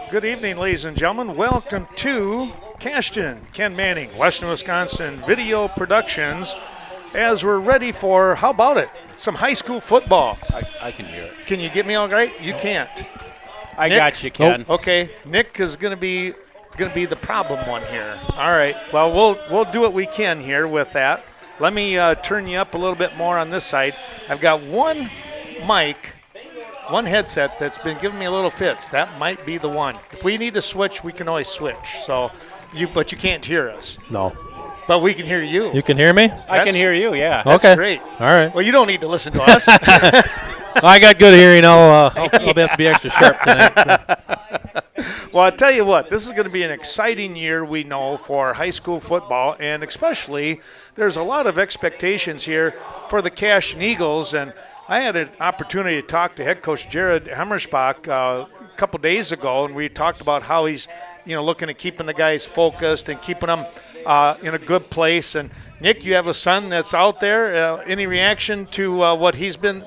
Good evening, ladies and gentlemen. Welcome to Cashton, Ken Manning, Western Wisconsin Video Productions, as we're ready for, how about it, some high school football. I can hear it. Can you get me all right? You can't. I Nick? got you, Ken. Oh, okay. Nick is going to be the problem one here. All right. Well, we'll do what we can here with that. Let me turn you up a little bit more on this side. I've got one mic, one headset that's been giving me a little fits. That might be the one. If we need to switch, we can always switch. But you can't hear us. No. But we can hear you. You can hear me? I can hear you, yeah. That's great. All right. Well, you don't need to listen to us. I got good hearing. I'll have to be extra sharp tonight. So. Well, I'll tell you what, this is going to be an exciting year, we know, for high school football, and especially there's a lot of expectations here for the Cashton Eagles, and I had an opportunity to talk to head coach Jared Hammersbach a couple days ago, and we talked about how he's, looking at keeping the guys focused and keeping them in a good place. And Nick, you have a son that's out there. Any reaction to what he's been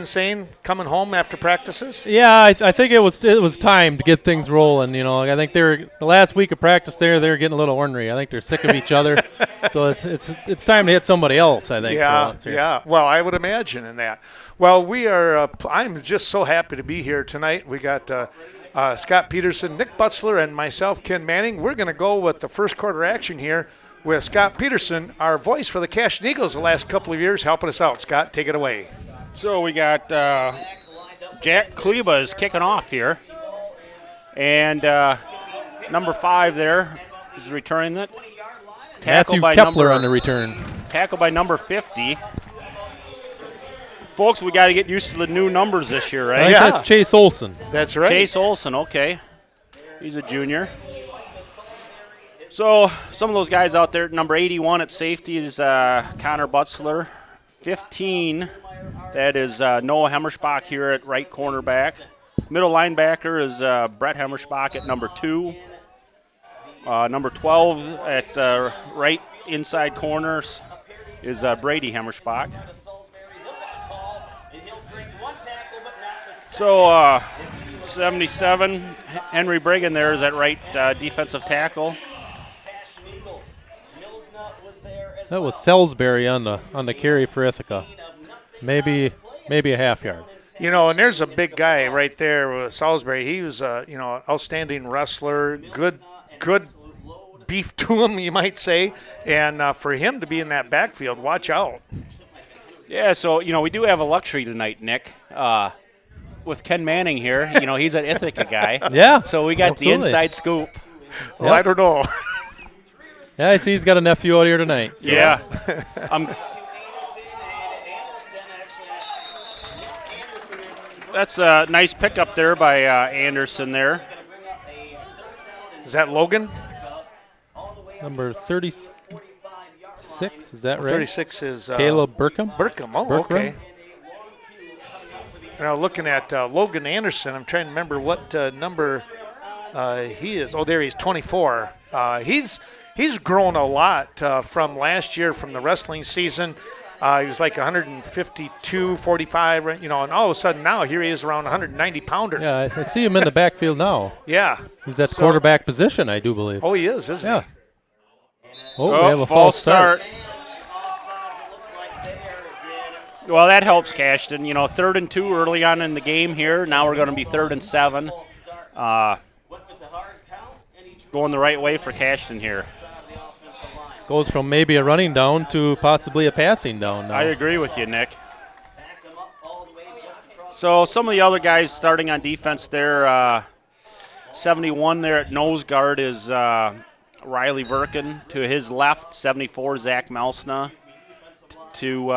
saying coming home after practices? Yeah, I think it was time to get things rolling. I think the last week of practice they're getting a little ornery. I think they're sick of each other, so it's time to hit somebody else. I think. Yeah. Well, I would imagine in that. Well, we are. I'm just so happy to be here tonight. We got. Scott Peterson, Nick Butzler, and myself, Ken Manning. We're going to go with the first quarter action here with Scott Peterson, our voice for the Cashton Eagles the last couple of years, helping us out. Scott, take it away. So we got Jack Kleba is kicking off here. And number 5 there is returning it. Matthew Kepler on the return. Tackle by number 50. Folks, we got to get used to the new numbers this year, right? Yeah. That's Chase Olson. That's right. Chase Olson, okay. He's a junior. So some of those guys out there, number 81 at safety is Connor Butzler. 15, that is Noah Hammersbach here at right cornerback. Middle linebacker is Brett Hammersbach at number 2. Number 12 at right inside corners is Brady Hammersbach. So 77, Henry Brigham there is at right defensive tackle. That was Salisbury on the carry for Ithaca. Maybe a half yard. And there's a big guy right there with Salisbury. He was outstanding wrestler, good beef to him, you might say. And for him to be in that backfield, watch out. Yeah, so, we do have a luxury tonight, Nick. With Ken Manning here, he's an Ithaca guy. Yeah. So we got absolutely. the inside scoop. Well, I don't know. Yeah, I see he's got a nephew out here tonight. So. Yeah. That's a nice pickup there by Anderson there. Is that Logan? Number 36, is that right? 36 is Caleb Burkham. Okay. Now looking at Logan Anderson, I'm trying to remember what number he is. Oh, there he is, 24. He's grown a lot from last year, from the wrestling season. He was like 152, 45, and all of a sudden now here he is around 190-pounder. Yeah, I see him in the backfield now. Yeah. He's at quarterback position, I do believe. Oh, he is, isn't he? Oh, we have a false start. Well, that helps Cashton. 3rd and 2 early on in the game here. Now we're going to be 3rd and 7. Going the right way for Cashton here. Goes from maybe a running down to possibly a passing down now. I agree with you, Nick. So some of the other guys starting on defense there, 71 there at nose guard is Riley Verkin. To his left, 74, Zach Melsna. To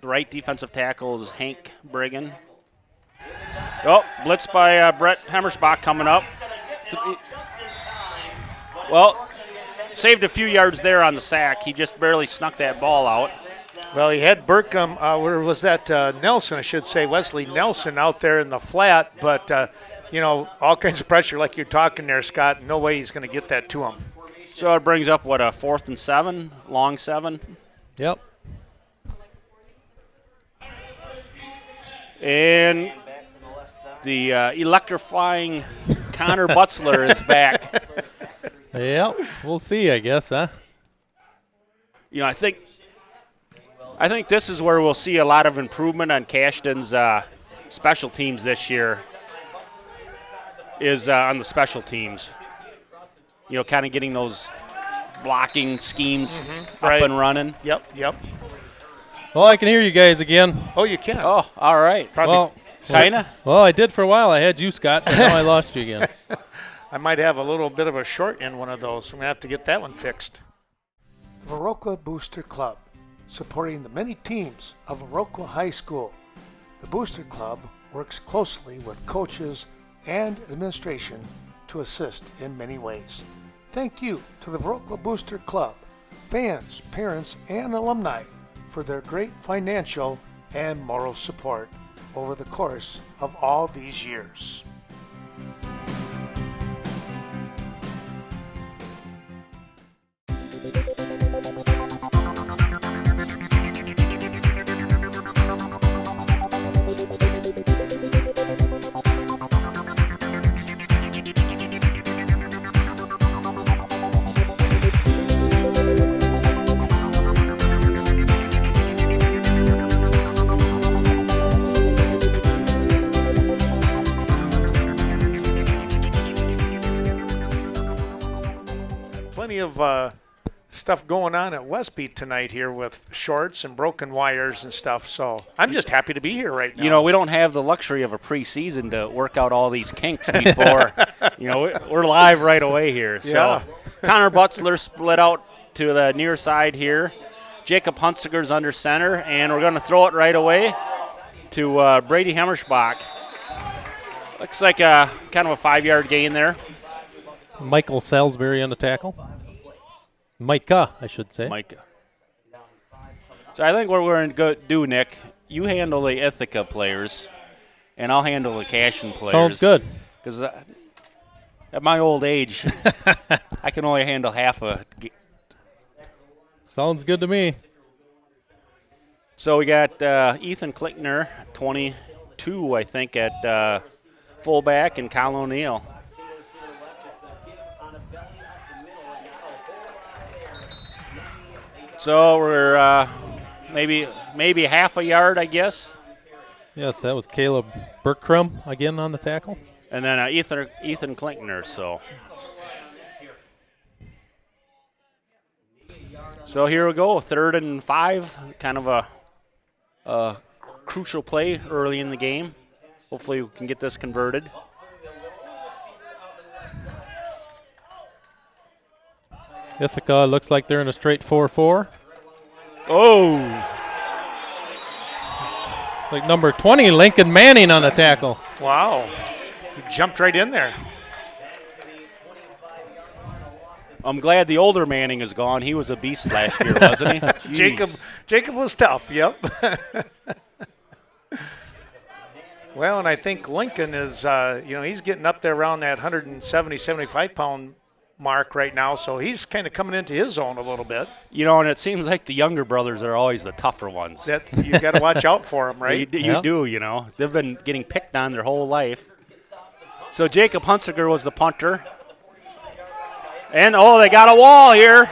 the right defensive tackle is Hank Brigham. Oh, blitz by Brett Hammersbach coming up. Well, saved a few yards there on the sack. He just barely snuck that ball out. Well, he had Burkham, where was that? Nelson, I should say, Wesley Nelson out there in the flat, but, all kinds of pressure like you're talking there, Scott. No way he's going to get that to him. So it brings up, a 4th and 7, long 7? Yep. And The electrifying Connor Butzler is back. Yep, we'll see, I guess, huh? You know, I think this is where we'll see a lot of improvement on Cashton's special teams this year. Is on the special teams. You know, kind of getting those blocking schemes up and running. Yep. Well, I can hear you guys again. Oh, you can. Oh, all right. Well, Kinda. Well, I did for a while. I had you, Scott, but now I lost you again. I might have a little bit of a short in one of those. I'm going to have to get that one fixed. Viroqua Booster Club, supporting the many teams of Viroqua High School. The Booster Club works closely with coaches and administration to assist in many ways. Thank you to the Viroqua Booster Club, fans, parents, and alumni for their great financial and moral support over the course of all these years. Plenty of stuff going on at Westby tonight here with shorts and broken wires and stuff. So I'm just happy to be here right now. You know, we don't have the luxury of a preseason to work out all these kinks before. You know, we're live right away here. Yeah. So Connor Butzler split out to the near side here. Jacob Hunziker's under center, and we're going to throw it right away to Brady Hemmerschbach. Looks like a kind of a 5-yard gain there. Michael Salisbury on the tackle. Micah, I should say. Micah. So I think what we're going to do, Nick, you handle the Ithaca players, and I'll handle the Cashton players. Sounds good. Because at my old age, I can only handle half a. Sounds good to me. So we got Ethan Klickner, 22, I think, at fullback, and Kyle O'Neill. So we're maybe half a yard, I guess. Yes, that was Caleb Bergkrum again on the tackle. And then Ethan Klinkner. So here we go, 3rd and 5, kind of a crucial play early in the game. Hopefully we can get this converted. Ithaca looks like they're in a straight 4-4. Oh! Like number 20, Lincoln Manning on the tackle. Wow. He jumped right in there. I'm glad the older Manning is gone. He was a beast last year, wasn't he? Jacob was tough, yep. Well, and I think Lincoln is, he's getting up there around that 170, 75-pound mark right now, so he's kind of coming into his own a little bit. You know, and it seems like the younger brothers are always the tougher ones. You got to watch out for them, right? You do, you know. They've been getting picked on their whole life. So Jacob Hunziker was the punter. And, they got a wall here.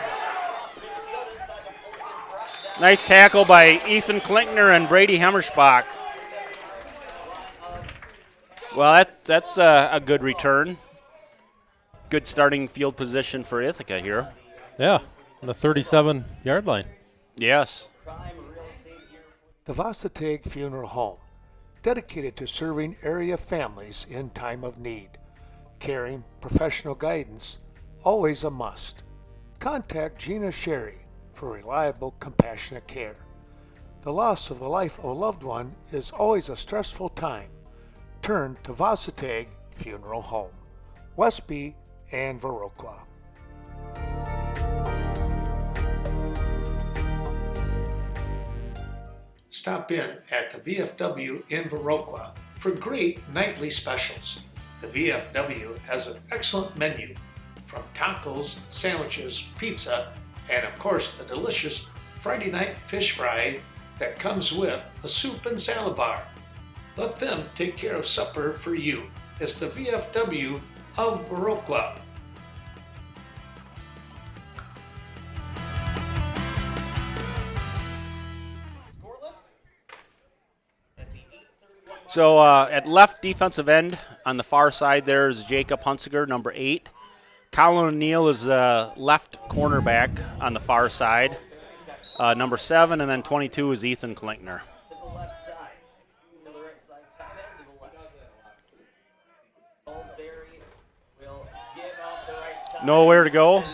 Nice tackle by Ethan Klinkner and Brady Hemmerschbach. Well, that's a good return. Good starting field position for Ithaca here. Yeah, on the 37-yard line. Yes. The Vasateg Funeral Home, dedicated to serving area families in time of need. Caring, professional guidance, always a must. Contact Gina Sherry for reliable, compassionate care. The loss of the life of a loved one is always a stressful time. Turn to Vasateg Funeral Home, Westby and Viroqua. Stop in at the VFW in Viroqua for great nightly specials. The VFW has an excellent menu from tacos, sandwiches, pizza, and of course the delicious Friday night fish fry that comes with a soup and salad bar. Let them take care of supper for you. It's the VFW of Baroque Club. So at left defensive end on the far side there is Jacob Hunsiger, number 8. Colin O'Neill is the left cornerback on the far side, number 7, and then 22 is Ethan Klinkner. Nowhere to go.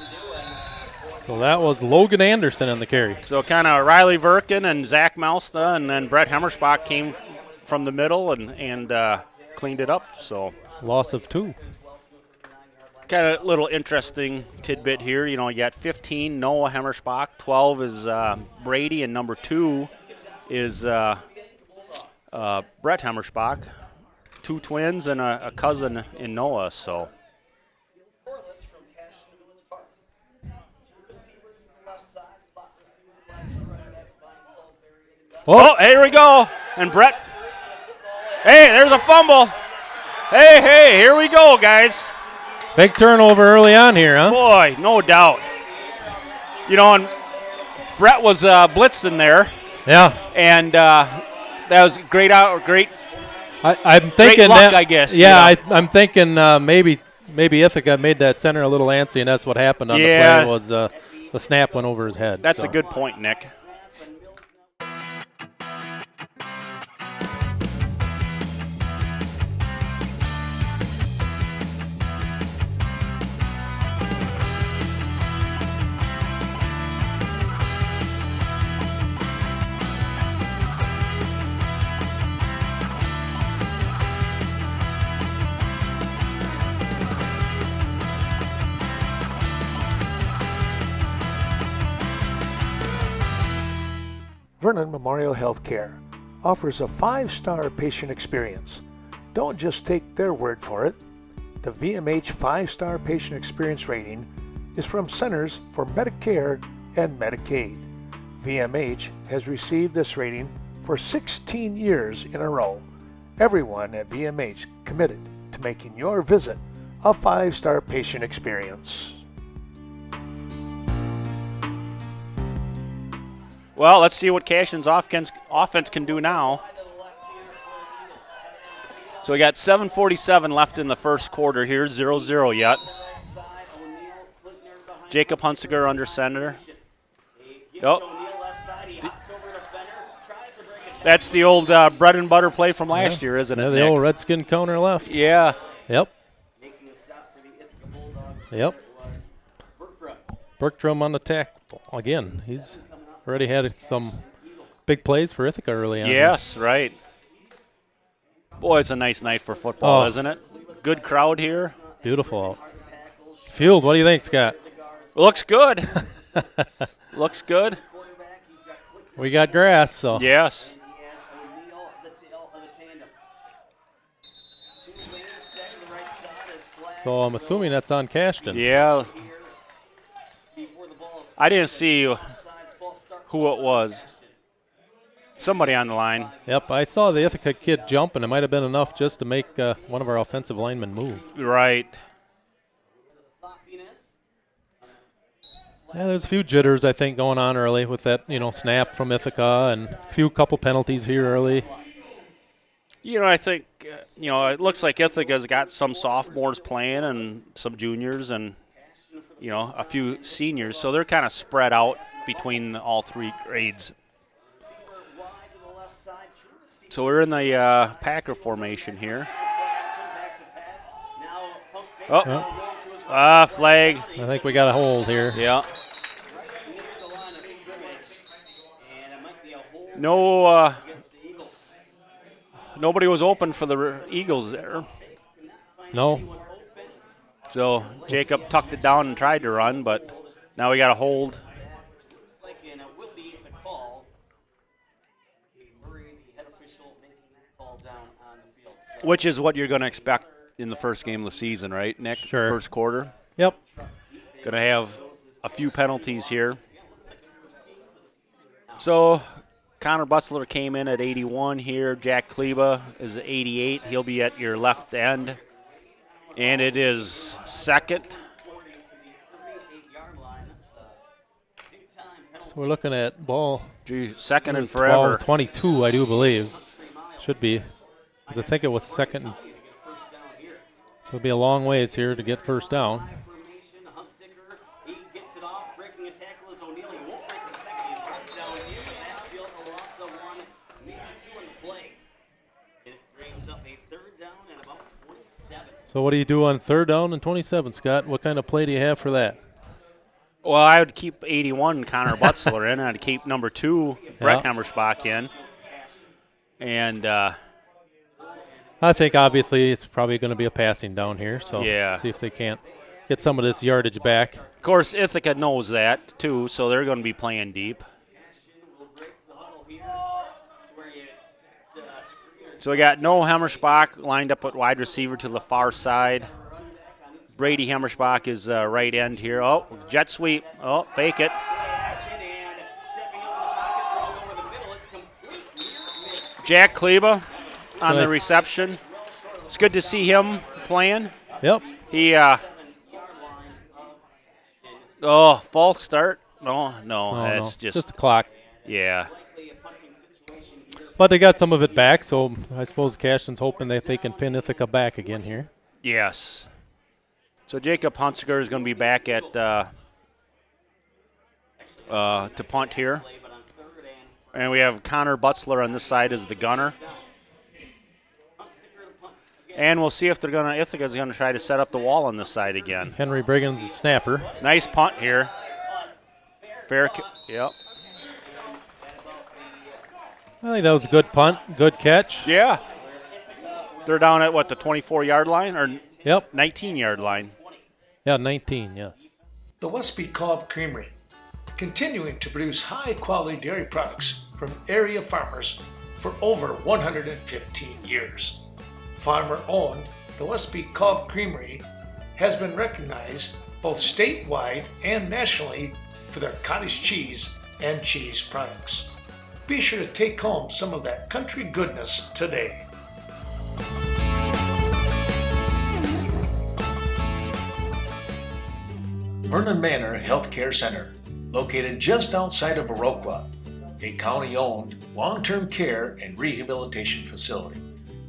So that was Logan Anderson on the carry. So kind of Riley Verkin and Zach Malsta, and then Brett Hemmerspach came from the middle and cleaned it up. So Loss of 2. kind of little interesting tidbit here. You know, you got 15, Noah Hemmerspach, 12 is Brady, and number 2 is Brett Hemmerspach. 2 twins and a cousin in Noah. So. Oh, here we go. And Brett. Hey, there's a fumble. Hey, here we go, guys. Big turnover early on here, huh? Boy, no doubt. You know, and Brett was blitzing there, Yeah. and that was great I'm thinking luck, that, I guess, Yeah, you know. I'm thinking maybe Ithaca made that center a little antsy, and that's what happened on the play was the snap went over his head. That's a good point, Nick. Vernon Memorial Healthcare offers a 5-star patient experience. Don't just take their word for it. The VMH 5-star patient experience rating is from Centers for Medicare and Medicaid. VMH has received this rating for 16 years in a row. Everyone at VMH committed to making your visit a 5-star patient experience. Well, let's see what Cashton's offense can do now. So we got 7:47 left in the first quarter here, 0-0 yet. Jacob Hunsiger under center. Oh. That's the old bread and butter play from last year, isn't it, the Nick? old Redskin counter left. Yeah. Yep. Yep. Bergstrom on the tackle again. He's already had some big plays for Ithaca early on. Yes, right. Boy, it's a nice night for football, isn't it? Good crowd here. Beautiful. Field, what do you think, Scott? Looks good. Looks good. We got grass, so. Yes. So I'm assuming that's on Cashton. Yeah. I didn't see who it was. Somebody on the line. Yep, I saw the Ithaca kid jump, and it might have been enough just to make one of our offensive linemen move. Right. Yeah, there's a few jitters, I think, going on early with that, snap from Ithaca and a couple penalties here early. I think, it looks like Ithaca's got some sophomores playing and some juniors and, a few seniors. So they're kind of spread out between all 3 grades. So we're in the Packer formation here. Oh, flag. I think we got a hold here. Yeah. No, nobody was open for the Eagles there. No. So Jacob tucked it down and tried to run, but now we got a hold. Which is what you're going to expect in the first game of the season, right, Nick? Sure. First quarter. Yep. Going to have a few penalties here. So Connor Butzler came in at 81 here. Jack Kleba is at 88. He'll be at your left end. And it is second. So we're looking at ball. Second and forever. 22, I do believe. Should be. Because I think it was second. So it'll be a long ways here to get first down. So what do you do on third down and 27, Scott? What kind of play do you have for that? Well, I would keep 81 Connor Butzler in. I'd keep number 2 Brett Hemmerschbach in. And I think obviously it's probably going to be a passing down here. So yeah. See if they can't get some of this yardage back. Of course, Ithaca knows that too, so they're going to be playing deep. So we got Noah Hemmerschbach lined up at wide receiver to the far side. Brady Hemmerschbach is right end here. Oh, jet sweep. Oh, fake it. Jack Kleba on the reception. It's good to see him playing. Yep. He, false start. No, that's just the clock. Yeah. But they got some of it back, so I suppose Cashton's hoping that they can pin Ithaca back again here. Yes. So Jacob Hunziker is going to be back at to punt here. And we have Connor Butzler on this side as the gunner. And we'll see if Ithaca's going to try to set up the wall on this side again. Henry Briggins, is snapper. Nice punt here. Yep. I think that was a good punt, good catch. Yeah. They're down at, the 24-yard line? Or 19-yard line. Yeah, 19, yes. The Westby Cobb Creamery, continuing to produce high-quality dairy products from area farmers for over 115 years. Farmer-owned, the Westby Cobb Creamery has been recognized both statewide and nationally for their cottage cheese and cheese products. Be sure to take home some of that country goodness today. Vernon Manor Healthcare Center, located just outside of Viroqua, a county-owned long-term care and rehabilitation facility.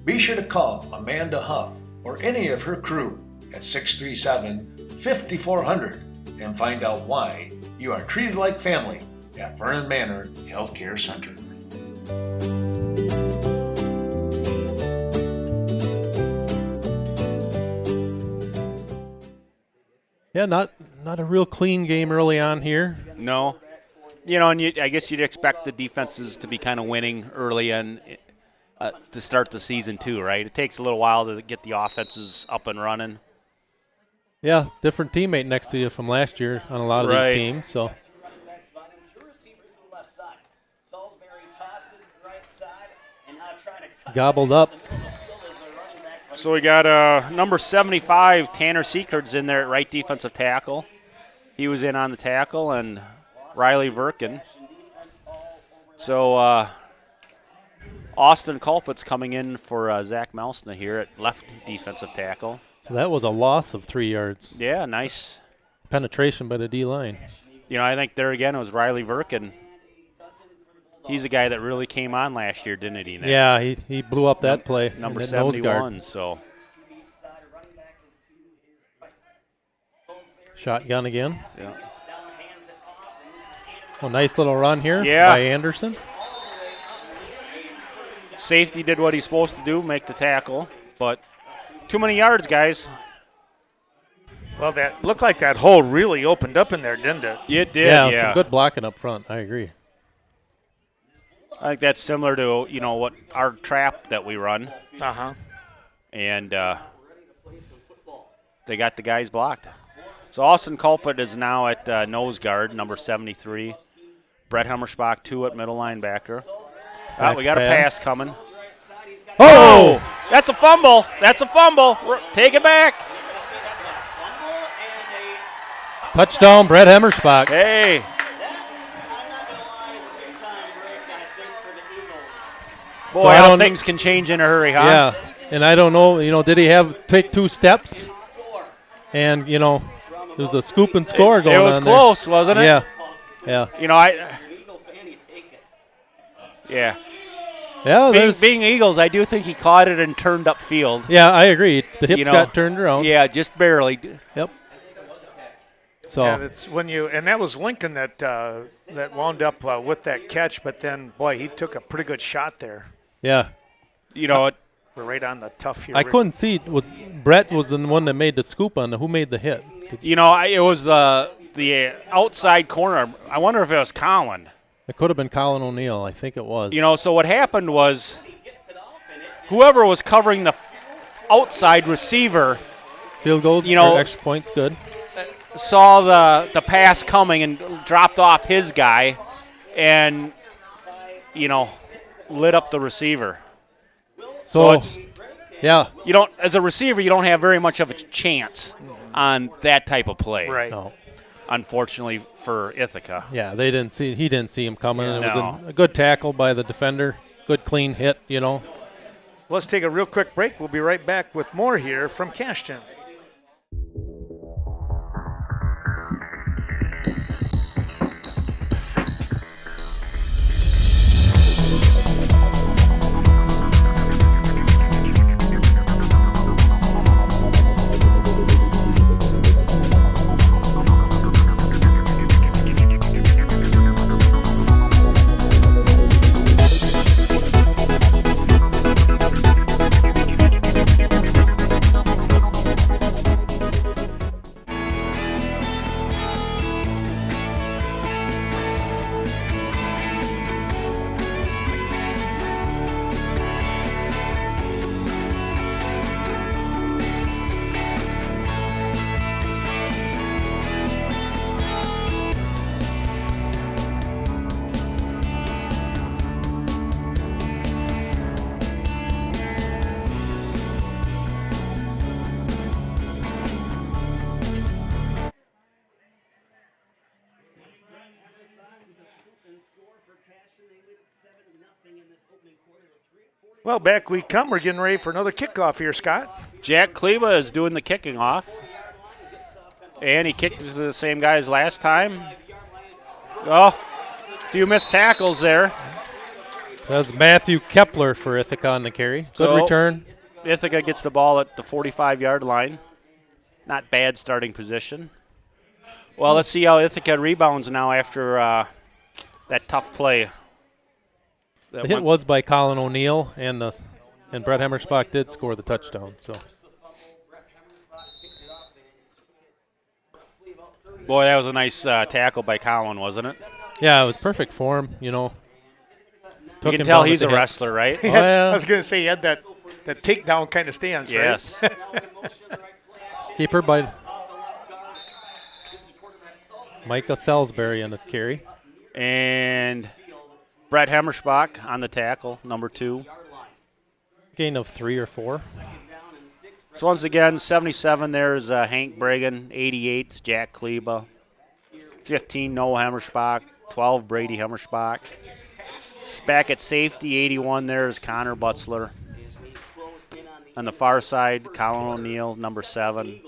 Be sure to call Amanda Huff or any of her crew at 637-5400 and find out why you are treated like family at Vernon Manor Healthcare Center. Yeah, not a real clean game early on here. No. And I guess you'd expect the defenses to be kind of winning early and to start the season too, right? It takes a little while to get the offenses up and running. Yeah, different teammate next to you from last year on a lot of these teams. So gobbled up. So we got number 75, Tanner Seekard's in there at right defensive tackle. He was in on the tackle, and Riley Verkin. So Austin Culpit's coming in for Zach Melsna here at left defensive tackle. So that was a loss of 3 yards. Yeah, nice penetration by the D-line. I think there again it was Riley Verkin. He's a guy that really came on last year, didn't he, Nick? Yeah, he blew up that play. Number 71, so. Shotgun again. Yeah. Oh, nice little run here by Anderson. Safety did what he's supposed to do, make the tackle, but too many yards, guys. Well, that looked like that hole really opened up in there, didn't it? It did, yeah. Some good blocking up front. I agree. I think that's similar to, what our trap that we run. Uh-huh. And they got the guys blocked. So Austin Culpit is now at nose guard, number 73. Brett Hemmerschbach, 2 at middle linebacker. We got a pass coming. Oh! That's a fumble. Take it back. Touchdown, Brett Hemmerschbach. Hey. Boy, So how things can change in a hurry, huh? Yeah, and I don't know, did he take 2 steps? And, there was a scoop and score going on. It was close, wasn't it? Yeah. Yeah. Yeah. Yeah, Being Eagles, I do think he caught it and turned upfield. Yeah, I agree. The hips got turned around. Yeah, just barely. Yep. So yeah, that's when and that was Lincoln that wound up with that catch, but then boy, he took a pretty good shot there. Yeah. We're right on the tough here. I couldn't see. Brett was the one that made the scoop on who made the hit? It was the outside corner. I wonder if it was Colin. It could have been Colin O'Neill. I think it was. So what happened was whoever was covering the outside receiver, field goals, or extra points, good. Saw the pass coming and dropped off his guy and, lit up the receiver. So it's, yeah. As a receiver, you don't have very much of a chance on that type of play. Right. No. Unfortunately for Ithaca. Yeah, he didn't see him coming. Yeah. It was a good tackle by the defender. Good clean hit, Let's take a real quick break. We'll be right back with more here from Cashton. Well, back we come. We're getting ready for another kickoff here, Scott. Jack Kleba is doing the kicking off. And he kicked to the same guy as last time. Oh, a few missed tackles there. That's Matthew Kepler for Ithaca on the carry. Good return. Ithaca gets the ball at the 45-yard line. Not bad starting position. Well, let's see how Ithaca rebounds now after that tough play. The hit was by Colin O'Neill, and Brett Hemmersbach did score the touchdown. So, boy, that was a nice tackle by Colin, wasn't it? Yeah, it was perfect form. You can tell he's a wrestler, right? Oh, yeah. I was going to say he had that takedown kind of stance, yes. right? Keeper by Micah Salisbury on the carry. And Brett Hemmersbach on the tackle, number 2. Gain of 3 or 4. So once again, 77 there's Hank Bregan, 88 is Jack Kleba, 15 Noah Hemmersbach, 12 Brady Hemmersbach. Back at safety, 81 there is Connor Butzler. On the far side, Colin O'Neill, number 7.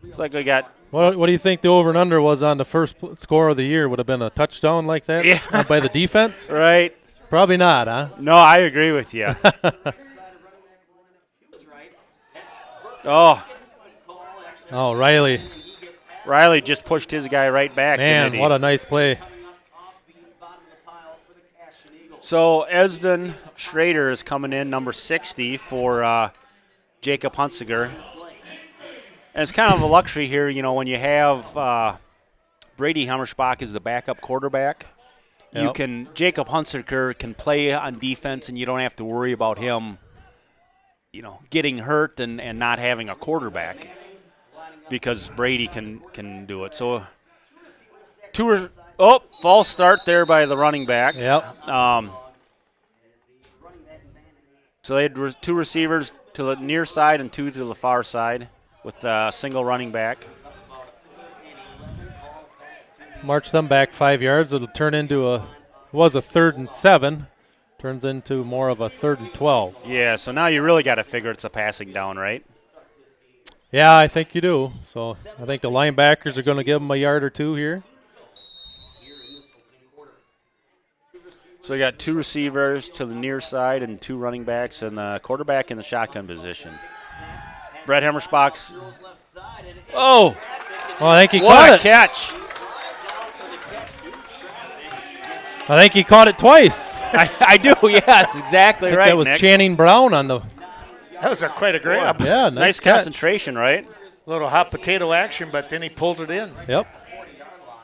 Looks like we got. What do you think the over and under was on the first score of the year? Would have been a touchdown like that? Yeah. By the defense? Right. Probably not, huh? No, I agree with you. Oh, Riley. Riley just pushed his guy right back. Man, what a nice play. So Esden Schrader is coming in, number 60 for Jacob Hunsiger. And it's kind of a luxury here, when you have Brady Hemmersbach as the backup quarterback. Yep. Jacob Hunsiger can play on defense, and you don't have to worry about him, getting hurt and not having a quarterback because Brady can do it. So false start there by the running back. Yep. So they had 2 receivers to the near side and 2 to the far side with a single running back. March them back 5 yards. It'll turn into a 3rd and 7. turns into more of a 3rd and 12. Yeah, so now you really got to figure it's a passing down, right? Yeah, I think you do. So I think the linebackers are going to give them a yard or two here. So you got 2 receivers to the near side and 2 running backs and the quarterback in the shotgun position. Brett Hemmersbach's. Oh, Well, I think he what caught a it. catch. I think he caught it twice. I do, yeah, that's exactly I think right, that was Nick. Channing Brown on the. That was quite a grab. Yeah, Nice catch. concentration, right? Little hot potato action, but then he pulled it in. Yep.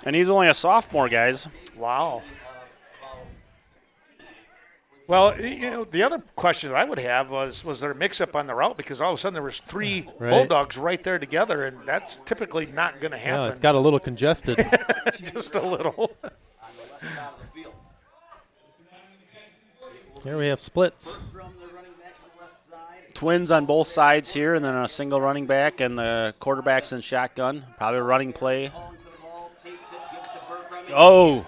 And he's only a sophomore, guys. Wow. Well, the other question that I would have was there a mix-up on the route? Because all of a sudden there was 3 Right. Bulldogs right there together, and that's typically not going to Yeah, happen. it got a little congested. Just a little. Here we have splits. Twins on both sides here, and then a single running back, and the quarterback's in shotgun. Probably a running play. Oh,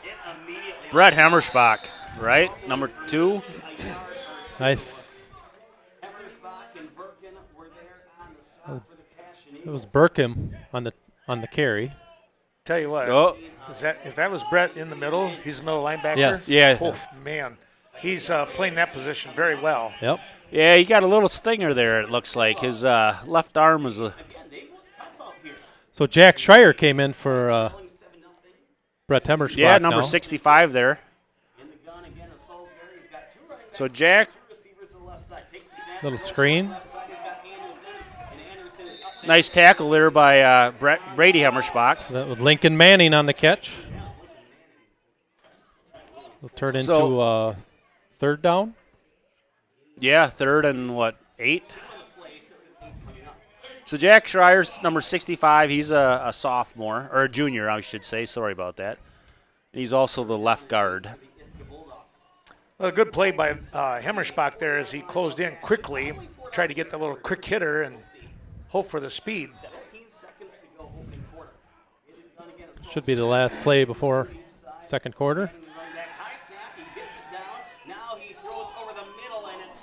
Brett Hemmersbach, right? Number 2. It was Burkham on the carry. Tell you what, Oh, if that was Brett in the middle, he's the middle linebacker. Yes. Yeah. Oh, man. He's playing that position very well. Yep. yeah, he got a little stinger there, it looks like. His left arm was a. So Jack Schreier came in for Brett Hemmersbach. Yeah, number now. 65 there. So Jack, Little screen. nice tackle there by Brady Hemmersbach. That with Lincoln Manning on the catch. It'll turn into So- 3rd down. Yeah, 3rd and 8? So Jack Schreier's number 65. He's a sophomore, or a junior, I should say. Sorry about that. He's also the left guard. Well, a good play by Hemmersbach there as he closed in quickly, tried to get the little quick hitter and hope for the speed. Should be the last play before 2nd quarter.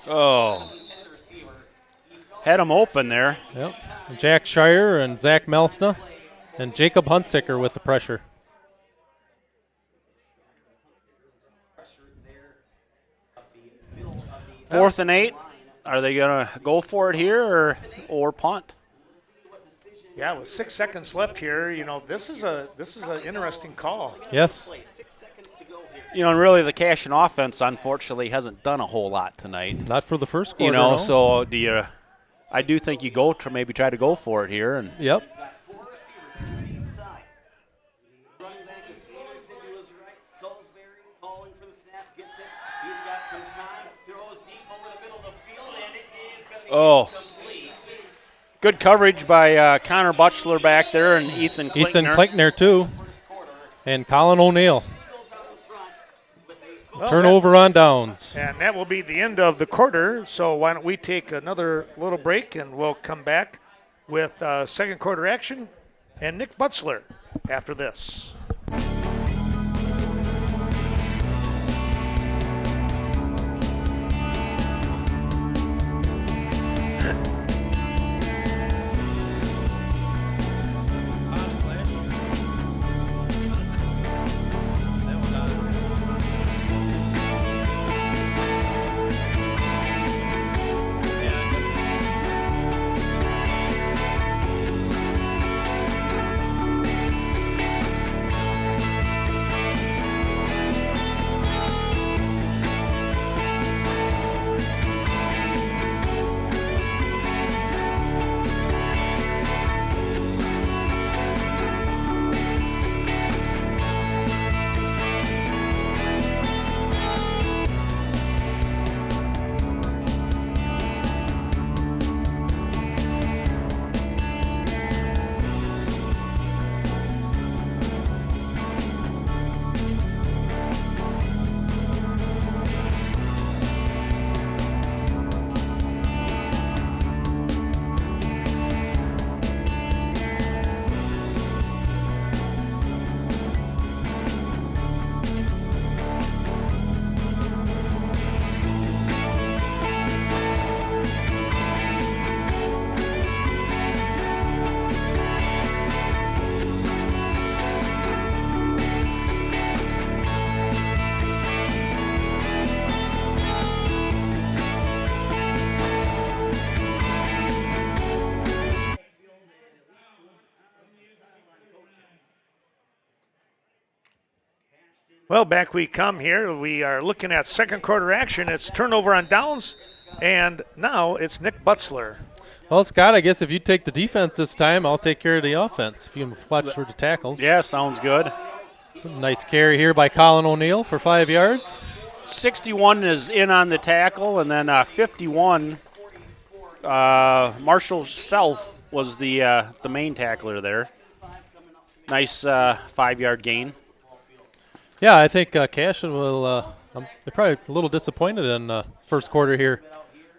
Oh. Had him open there. Yep. Jack Schreier and Zach Melsna and Jacob Hunsicker with the pressure. Fourth and 8. Are they going to go for it here or punt? Yeah, with 6 seconds left here, this is an interesting call. Yes. And really the Cashton offense, unfortunately, hasn't done a whole lot tonight. Not for the first quarter. You know, no. so I do think you go to maybe try to go for it here. And Yep. Oh, good coverage by Connor Butchler back there and Ethan Klinkner. Ethan Klinkner, too. And Colin O'Neill. Well, Turnover on downs. And that will be the end of the quarter. So why don't we take another little break and we'll come back with 2nd quarter action and Nick Butchler after this. Well, back we come here. We are looking at second quarter action. It's turnover on downs, and now it's Nick Butzler. Well, Scott, I guess if you take the defense this time, I'll take care of the offense. If you can watch for the tackles. Yeah, sounds good. Nice carry here by Colin O'Neill for 5 yards. 61 is in on the tackle, and then 51, Marshall Self was the main tackler there. Nice 5-yard gain. Yeah, I think Cashton will they're probably a little disappointed in the first quarter here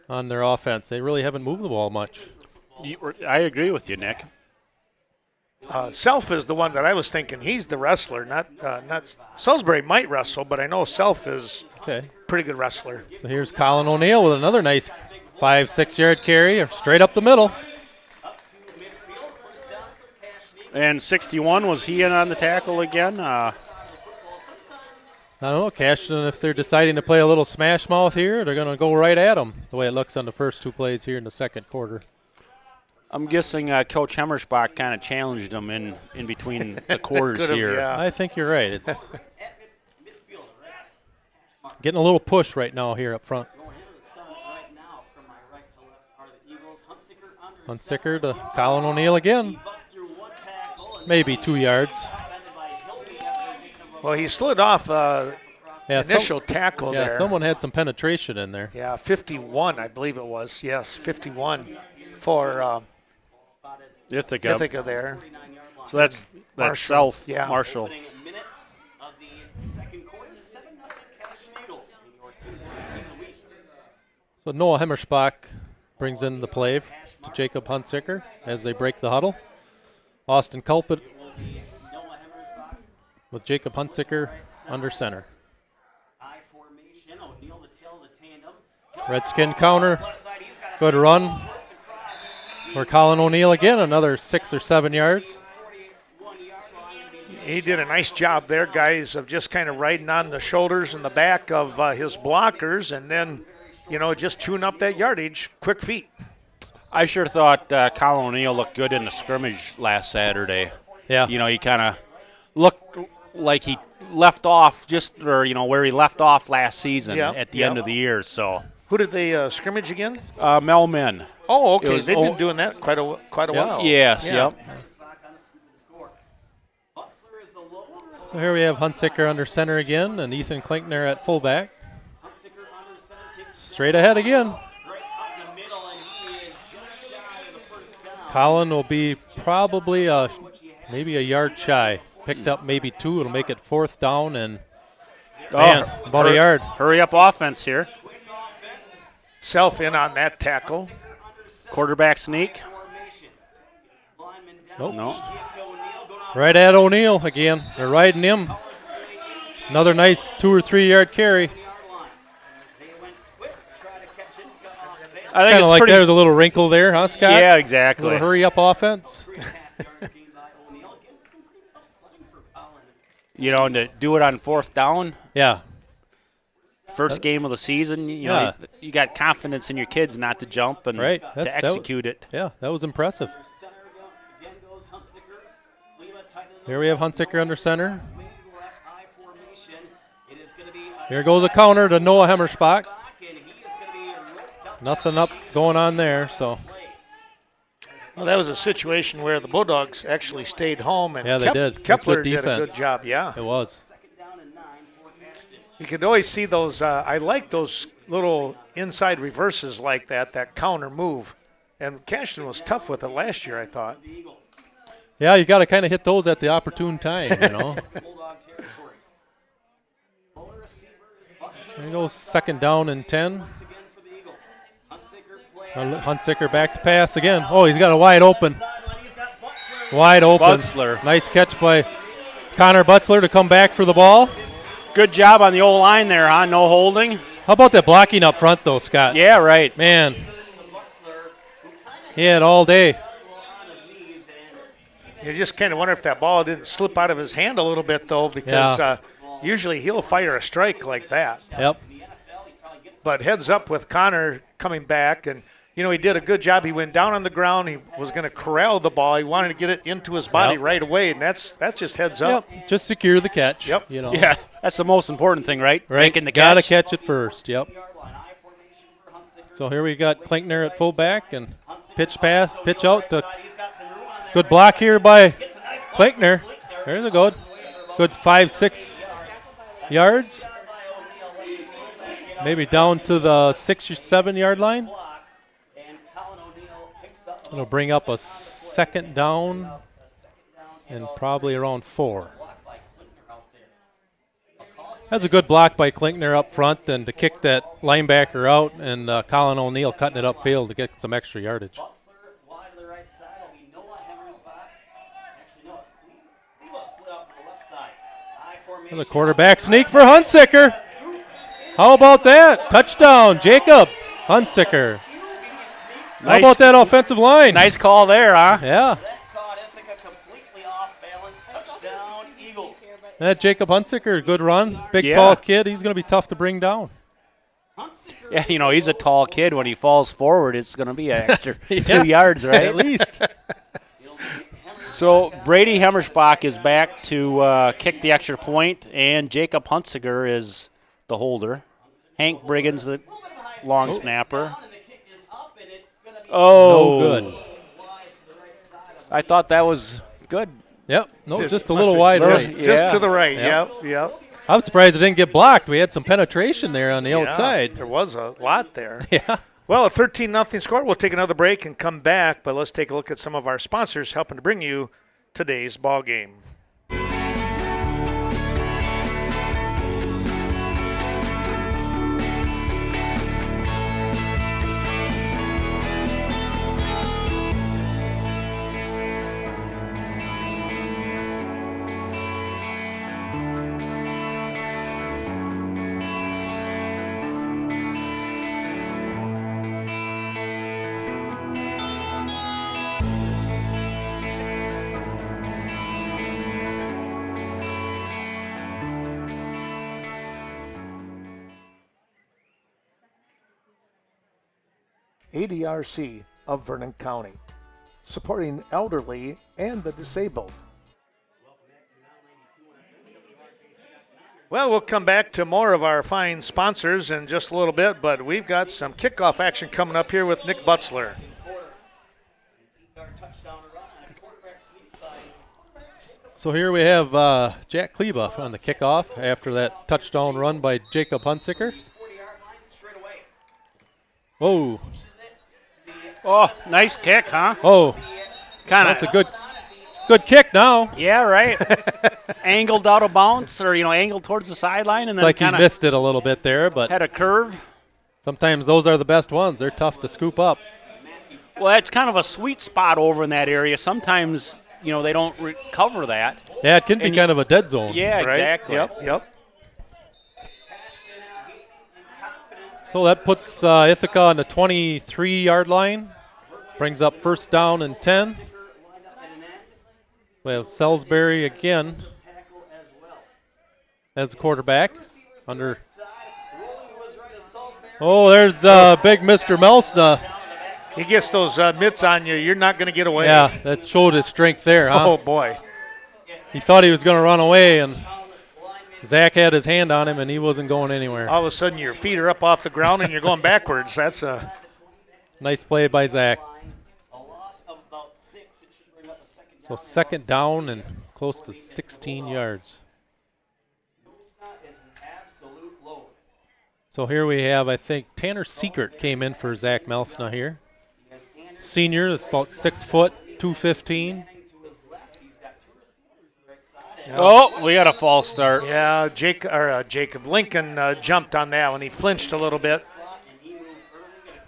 on their offense. They really haven't moved the ball much. I agree with you, Nick. Self is the one that I was thinking. He's the wrestler, not Salisbury might wrestle, but I know Self is pretty good wrestler. So here's Colin O'Neill with another nice 5-6 yard carry straight up the middle. And 61, was he in on the tackle again? I don't know, Cashton, if they're deciding to play a little smash mouth here, they're going to go right at him, the way it looks on the first 2 plays here in the second quarter. I'm guessing Coach Hemmersbach kind of challenged him in between the quarters here. Yeah. I think you're right. It's getting a little push right now here up front. Hunsicker to Colin O'Neill again. Maybe 2 yards. Well, he slid off initial tackle there. Yeah, someone had some penetration in there. Yeah, 51, I believe it was. Yes, 51 for Ithaca there. So that's Marshall. Self, Yeah. Marshall. So Noah Hemmersbach brings in the play to Jacob Hunsicker as they break the huddle. Austin Culpet with Jacob Hunsicker under center. Redskin counter. Good run for Colin O'Neill again, another 6 or 7 yards. He did a nice job there, guys, of just kind of riding on the shoulders and the back of his blockers and then, just chewing up that yardage, quick feet. I sure thought Colin O'Neill looked good in the scrimmage last Saturday. Yeah. He kind of looked like he left off where he left off last season at the end of the year. So who did they scrimmage again? Mel Min. Oh, okay. They've been doing that quite a while. Yes, yeah. Yep. So here we have Hunsicker under center again and Ethan Klinkner at fullback. Straight ahead again. Colin will be probably maybe a yard shy. Picked up maybe 2. It'll make it 4th down and about a yard. Hurry up offense here. Self in on that tackle. Quarterback sneak. Nope. No. Right at O'Neill again. They're riding him. Another nice 2 or 3 yard carry. I think Kind of it's like pretty. there's a little wrinkle there, huh, Scott? Yeah, A exactly. little hurry up offense. And to do it on 4th down, Yeah. first game of the season, you got confidence in your kids not to jump and to execute it. Yeah, that was impressive. Here we have Hunsicker under center. Here goes a counter to Noah Hemmersbach. Nothing up going on there, so. Well, that was a situation where the Bulldogs actually stayed home, and Yeah, they did. That's Kepler good did a good defense. job. Yeah, It was. you could always see those. I like those little inside reverses like that counter move. And Cashton was tough with it last year, I thought. Yeah, you got to kind of hit those at the opportune time, There goes 2nd down and 10. Hunsicker back to pass again. Oh, he's got a wide open. Wide open. Butzler. Nice catch by Connor Butzler to come back for the ball. Good job on the old line there, huh? No holding. How about that blocking up front, though, Scott? Yeah, right. Man. He had all day. You just kind of wonder if that ball didn't slip out of his hand a little bit, though, because usually he'll fire a strike like that. Yep. But heads up with Connor coming back, and he did a good job. He went down on the ground. He was going to corral the ball. He wanted to get it into his body right away, and that's just heads up. Yep. Just secure the catch. Yep. Yeah, that's the most important thing, right? Making the Gotta catch. catch it first. Yep. So here we got Klinkner at fullback and pitch out to good block here by Klinkner. There's a good 5-6 yards. Maybe down to the 6 or 7 yard line. It'll bring up a second down and probably around 4. That's a good block by Klinkner up front and to kick that linebacker out, and Colin O'Neill cutting it upfield to get some extra yardage. And the quarterback sneak for Hunsicker. How about that? Touchdown, Jacob Hunsicker. How about that offensive line? Nice call there, huh? Yeah. That Jacob Hunsicker, good run. Big, tall kid. He's going to be tough to bring down. Yeah, he's a tall kid. When he falls forward, it's going to be an extra 2 yards, right? At least. So Brady Hemmersbach is back to kick the extra point, and Jacob Hunsicker is the holder. Hank Briggins, the long snapper. Oh, no good. I thought that was good. Yep. No, just a little wide right. Just to the right. Yep. I'm surprised it didn't get blocked. We had some penetration there on the outside. There was a lot there. Yeah. Well, a 13-0 score. We'll take another break and come back, but let's take a look at some of our sponsors helping to bring you today's ball game. ADRC of Vernon County, supporting elderly and the disabled. Well, we'll come back to more of our fine sponsors in just a little bit, but we've got some kickoff action coming up here with Nick Butzler. So here we have Jack Kleba on the kickoff after that touchdown run by Jacob Hunsicker. Whoa. Oh, nice kick, huh? Oh, That's a good kick now. Yeah, right. Angled out of bounds, or angled towards the sideline, and It's then like he missed it a little bit there, but had a curve. sometimes those are the best ones. They're tough to scoop up. Well, that's kind of a sweet spot over in that area. Sometimes they don't recover that. Yeah, it can be kind of a dead zone. Yeah, Right? exactly. Yep. So that puts Ithaca on the 23-yard line. Brings up first down and 10. We have Salisbury again as the quarterback. Oh, there's big Mr. Melsna. He gets those mitts on you. You're not going to get away. Yeah, that showed his strength there, huh? Oh, boy. He thought he was going to run away, and Zach had his hand on him, and he wasn't going anywhere. All of a sudden, your feet are up off the ground, and you're going backwards. That's a nice play by Zach. So second down and close to 16 yards. So here we have, I think, Tanner Seekert came in for Zach Melsna here. Senior, that's about 6 foot, 215. Oh, we got a false start. Yeah, Jacob Lincoln jumped on that one. He flinched a little bit.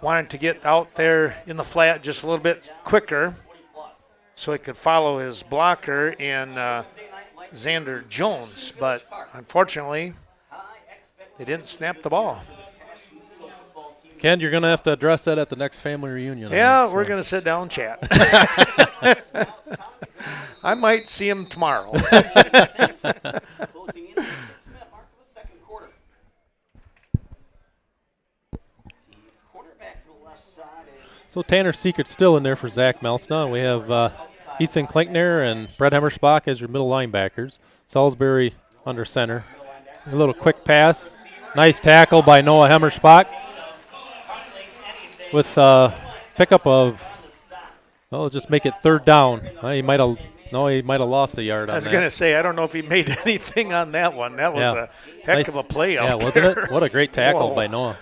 Wanted to get out there in the flat just a little bit quicker so he could follow his blocker in Xander Jones. But unfortunately, they didn't snap the ball. Ken, you're going to have to address that at the next family reunion. Yeah, we're going to sit down and chat. I might see him tomorrow. So Tanner Secret's still in there for Zach Melsna. We have Ethan Klinkner and Brett Hemmerspach as your middle linebackers. Salisbury under center. A little quick pass. Nice tackle by Noah Hemmerspach with pickup of, well, just make it third down. He might have lost a yard on that. I was going to say, I don't know if he made anything on that one. That was a heck of a play out there. Wasn't it? What a great tackle by Noah.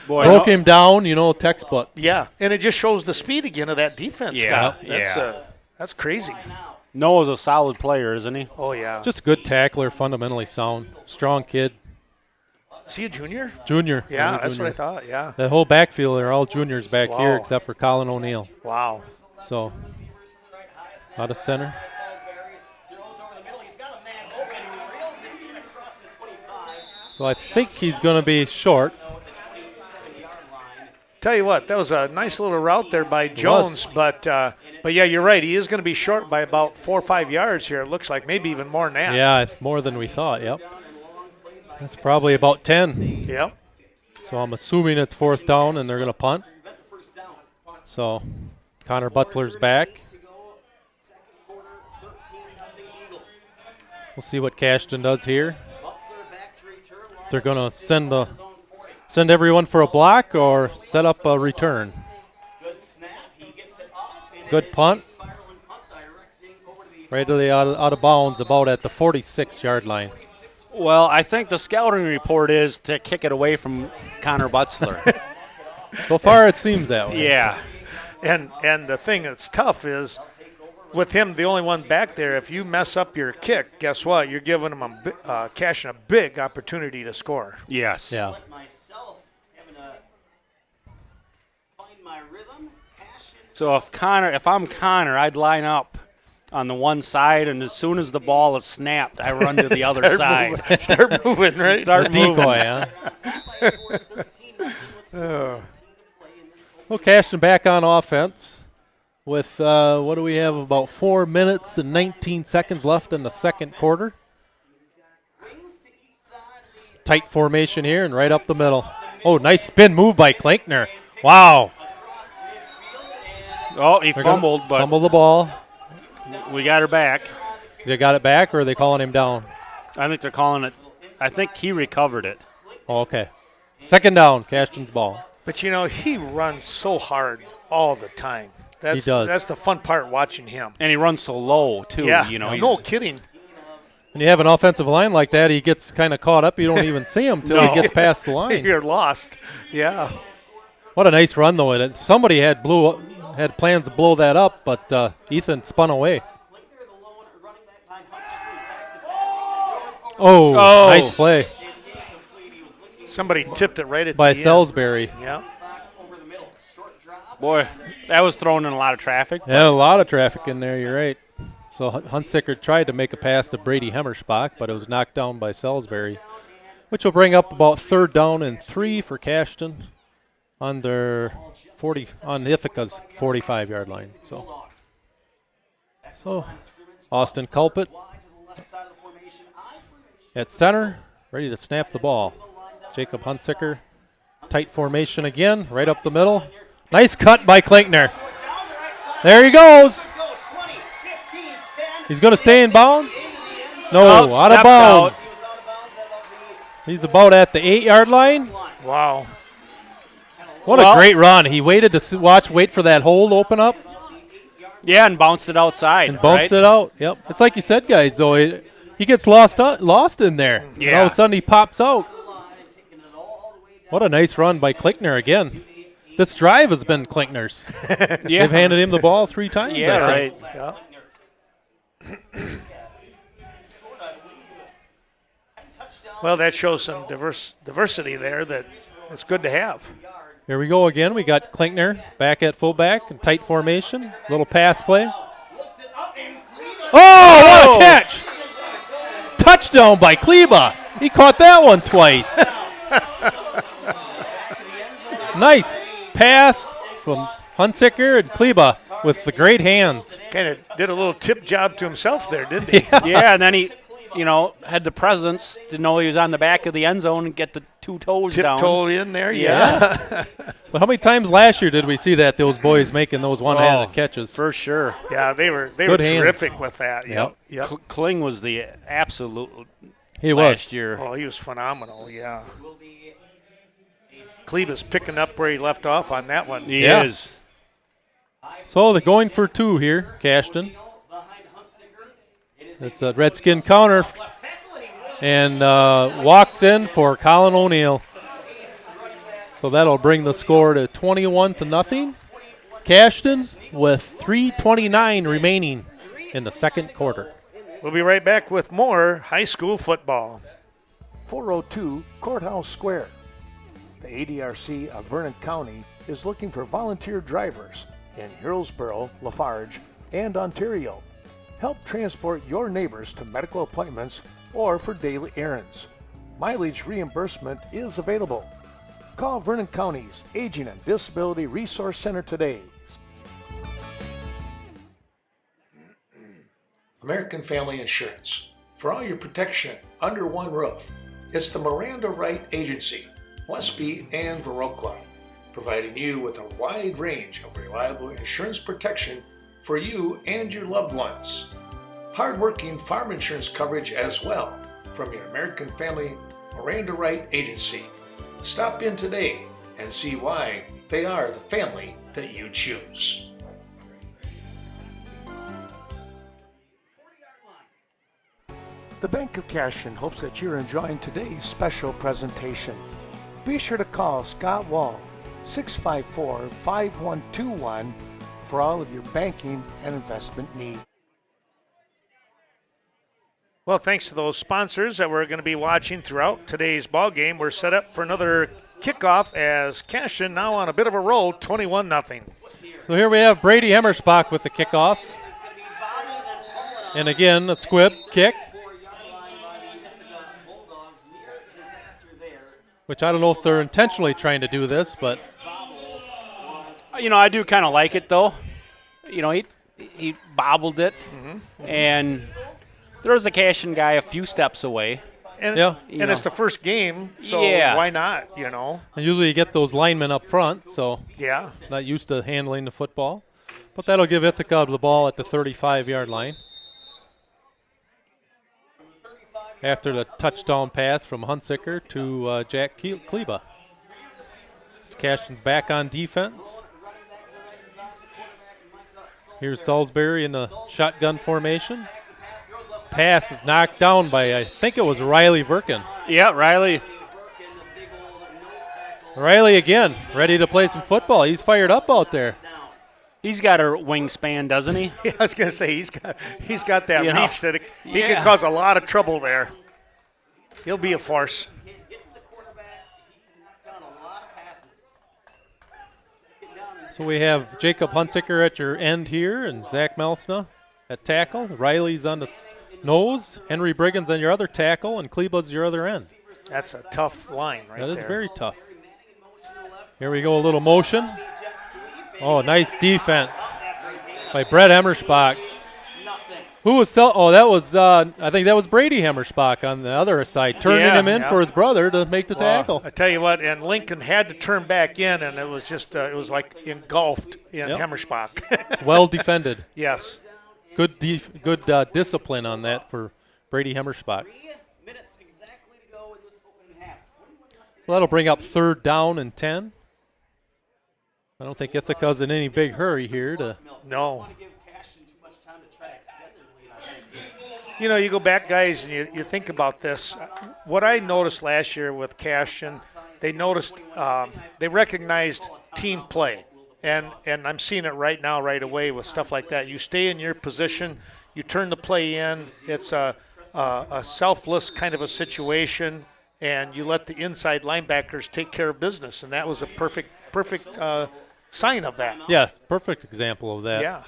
Boy, Broke him down, textbook. Yeah, and it just shows the speed again of that defense, Scott. That's crazy. Noah's a solid player, isn't he? Oh, yeah. Just a good tackler, fundamentally sound, strong kid. Is he a junior? Junior. Yeah, that's junior. what I thought, yeah. That whole backfield, they're all juniors back here except for Colin O'Neill. Wow. So, out of center. So I think he's going to be short. Tell you what, that was a nice little route there by Jones, but yeah, you're right. He is going to be short by about 4 or 5 yards here. It looks like maybe even more than that. Yeah, it's more than we thought. Yep, that's probably about 10. Yep. So I'm assuming it's fourth down and they're going to punt. So Connor Butzler's back. We'll see what Cashton does here. If they're going to send everyone for a block or set up a return. Good punt. Right to the out of bounds, about at the 46-yard line. Well, I think the scouting report is to kick it away from Connor Butzler. So far, it seems that way. Yeah. And the thing that's tough is, with him, the only one back there, if you mess up your kick, guess what? You're giving him Cashton a big opportunity to score. Yes. Yeah. So if I'm Connor, I'd line up on the one side, and as soon as the ball is snapped, I run to the other side. Start moving, right? Start moving. Decoy, huh? Well, Cashton back on offense with, what do we have, about 4 minutes and 19 seconds left in the second quarter. Tight formation here and right up the middle. Oh, nice spin move by Klinkner. Wow. Oh, he fumbled, but fumbled the ball. we got her back. They got it back, or are they calling him down? I think they're calling it. I think he recovered it. Oh, okay. Second down, Cashton's ball. But, he runs so hard all the time. He does. That's the fun part watching him. And he runs so low, too. Yeah, He's kidding. When you have an offensive line like that, he gets kind of caught up. You don't even see him until he gets past the line. You're lost. Yeah. What a nice run, though. Somebody had plans to blow that up, but Ethan spun away. Oh, nice play Somebody tipped it right at by the Salisbury. end. Yeah. boy, that was thrown in a lot of traffic. Yeah, a lot of traffic in there. You're right. So Hunsicker tried to make a pass to Brady Hemmerspach, but it was knocked down by Salisbury, which will bring up about third down and 3 for Cashton on Ithaca's 45-yard line. So Austin Culpet at center, ready to snap the ball. Jacob Hunsicker, tight formation again, right up the middle. Nice cut by Klinkner. There he goes. He's going to stay in bounds? No, out of bounds. He's about at the 8-yard line. Wow. What a great run. He waited to wait for that hole to open up. Yeah, and bounced it outside. And bounced it out. Yep. It's like you said, guys, though. He gets lost in there. Yeah. And all of a sudden he pops out. What a nice run by Klinkner again. This drive has been Klinkner's. Yeah. They've handed him the ball 3 times. Yeah, I think. right. Yeah. Well, that shows some diversity there that it's good to have. Here we go again. We got Klinkner back at fullback in tight formation. Little pass play. Oh, what a catch! Touchdown by Kleba. He caught that one twice. Nice pass from Hunsicker and Kleba with the great hands. Kind of did a little tip job to himself there, didn't he? Yeah, and then he had the presence to know he was on the back of the end zone and get the 2 toes down. Tiptoe in there, yeah. Well, how many times last year did we see that, those boys making those one-handed catches? For sure. Yeah, they were Good hands. terrific with that. Yep. Kling was the absolute He last was. year. Oh, he was phenomenal, yeah. Kleba's picking up where he left off on that one. He is. So they're going for 2 here, Cashton. It's a Redskin counter and walks in for Colin O'Neill. So that'll bring the score to 21-0. Cashton with 3:29 remaining in the second quarter. We'll be right back with more high school football. 402 Courthouse Square. The ADRC of Vernon County is looking for volunteer drivers in Hillsborough, Lafarge, and Ontario. Help transport your neighbors to medical appointments or for daily errands. Mileage reimbursement is available. Call Vernon County's Aging and Disability Resource Center today. American Family Insurance. For all your protection under one roof. It's the Miranda Wright Agency, Westby and Viroqua, providing you with a wide range of reliable insurance protection for you and your loved ones. Hard-working farm insurance coverage as well from your American Family Miranda Wright Agency. Stop in today and see why they are the family that you choose. The Bank of Cashton hopes that you're enjoying today's special presentation. Be sure to call Scott Wall, 654-5121, for all of your banking and investment needs. Well, thanks to those sponsors that we're going to be watching throughout today's ball game, we're set up for another kickoff as Cashton now on a bit of a roll, 21-0. So here we have Brady Hemmersbach with the kickoff. And again, a squib kick, which I don't know if they're intentionally trying to do this, but I do kind of like it, though. He bobbled it, and there was a Cashton guy a few steps away. And it's the first game, so why not, And usually you get those linemen up front, so yeah, not used to handling the football. But that'll give Ithaca the ball at the 35-yard line. After the touchdown pass from Hunsicker to Jack Kleba. Cashton's back on defense. Here's Salisbury in the shotgun formation. Pass is knocked down by, I think it was Riley Verkin. Yeah, Riley. Riley again, ready to play some football. He's fired up out there. He's got a wingspan, doesn't he? Yeah, I was going to say he's got that reach that he Yeah. can cause a lot of trouble there. He'll be a force. So we have Jacob Hunsicker at your end here and Zach Melsna at tackle. Riley's on the nose. Henry Briggins on your other tackle, and Kleba's your other end. That's a tough line right there. That is very tough. Here we go, a little motion. Oh, nice defense by Brett Hemmersbach. Who was that was I think that was Brady Hemmersbach on the other side, turning him in for his brother to make the tackle. I tell you what, and Lincoln had to turn back in, and it was just it was like engulfed in Hemmersbach. It's well defended. Yes. Good discipline on that for Brady Hemmersbach. So that'll bring up 3rd down and 10. I don't think Ithaca's in any big hurry here to. No. You go back, guys, and you think about this. What I noticed last year with Cashton, they recognized team play. And I'm seeing it right now, right away with stuff like that. You stay in your position, you turn the play in. It's a selfless kind of a situation, and you let the inside linebackers take care of business. And that was a perfect sign of that. Yeah, perfect example of that. Yeah.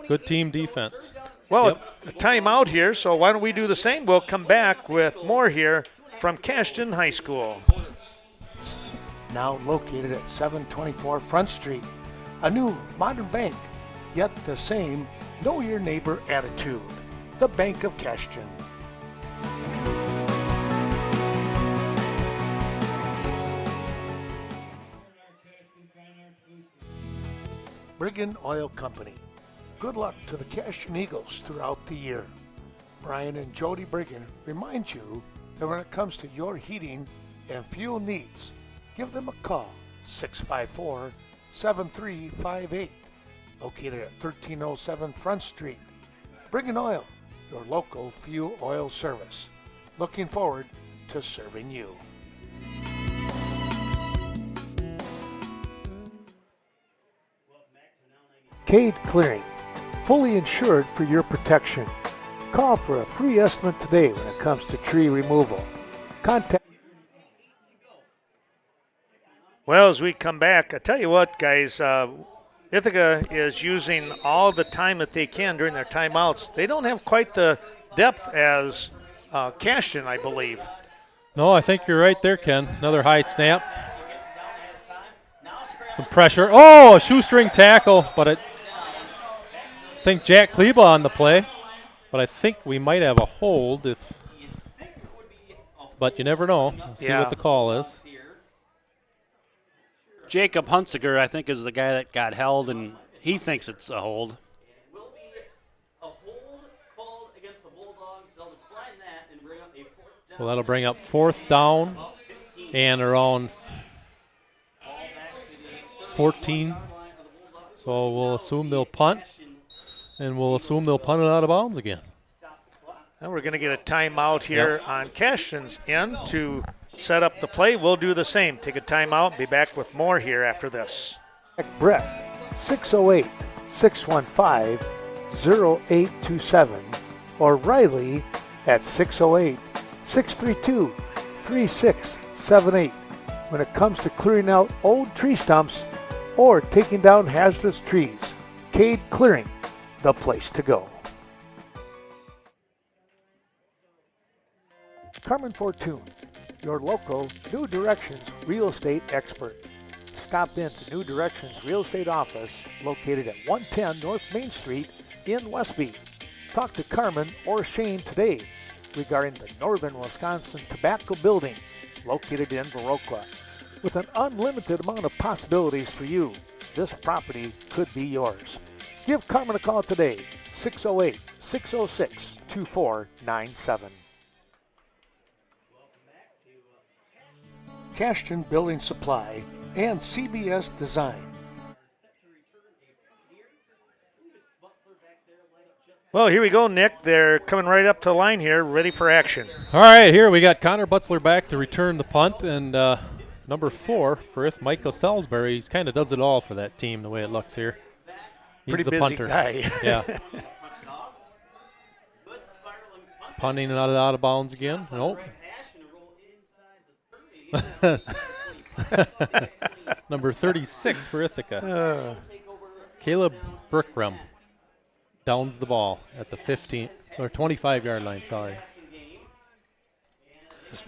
Good team defense. Well, a timeout here, so why don't we do the same? We'll come back with more here from Cashton High School. Now located at 724 Front Street. A new modern bank, yet the same know your neighbor attitude. The Bank of Cashton. Brigham Oil Company. Good luck to the Cashton Eagles throughout the year. Brian and Jody Brigham remind you that when it comes to your heating and fuel needs, give them a call, 654-7358, located at 1307 Front Street. Brigham Oil, your local fuel oil service. Looking forward to serving you. Cade Clearing, fully insured for your protection. Call for a free estimate today when it comes to tree removal. Contact. Well, as we come back, I tell you what, guys, Ithaca is using all the time that they can during their timeouts. They don't have quite the depth as Cashton, I believe. No, I think you're right there, Ken. Another high snap. Some pressure. Oh, a shoestring tackle, but I think Jack Kleba on the play. But I think we might have a hold but you never know. See what the call is. Jacob Hunziker, I think, is the guy that got held, and he thinks it's a hold. Will be a hold called against the Bulldogs. They'll decline that and bring up a fourth down. So that'll bring up 4th down and around 14. So we'll assume they'll punt, and we'll assume they'll punt it out of bounds again. And we're going to get a timeout here on Cashton's end to set up the play. We'll do the same. Take a timeout and be back with more here after this. Brett, 608-615-0827, or Riley at 608-632-3678 when it comes to clearing out old tree stumps or taking down hazardous trees. Cade Clearing, the place to go. Carmen Fortune, your local New Directions real estate expert. Stop in to New Directions Real Estate Office located at 110 North Main Street in Westby. Talk to Carmen or Shane today regarding the Northern Wisconsin Tobacco Building located in Viroqua. With an unlimited amount of possibilities for you, this property could be yours. Give Carmen a call today, 608-606-2497. Cashton Building Supply and CBS Design. Well, here we go, Nick. They're coming right up to the line here, ready for action. All right, here we got Connor Butzler back to return the punt, and number 4 for Michael Salisbury. He kind of does it all for that team the way it looks here. He's Pretty the busy punter. guy. Yeah. Punting it out of bounds again. Nope. Number 36 for Ithaca. Caleb Brookrum downs the ball at the 15 or 25-yard line, sorry.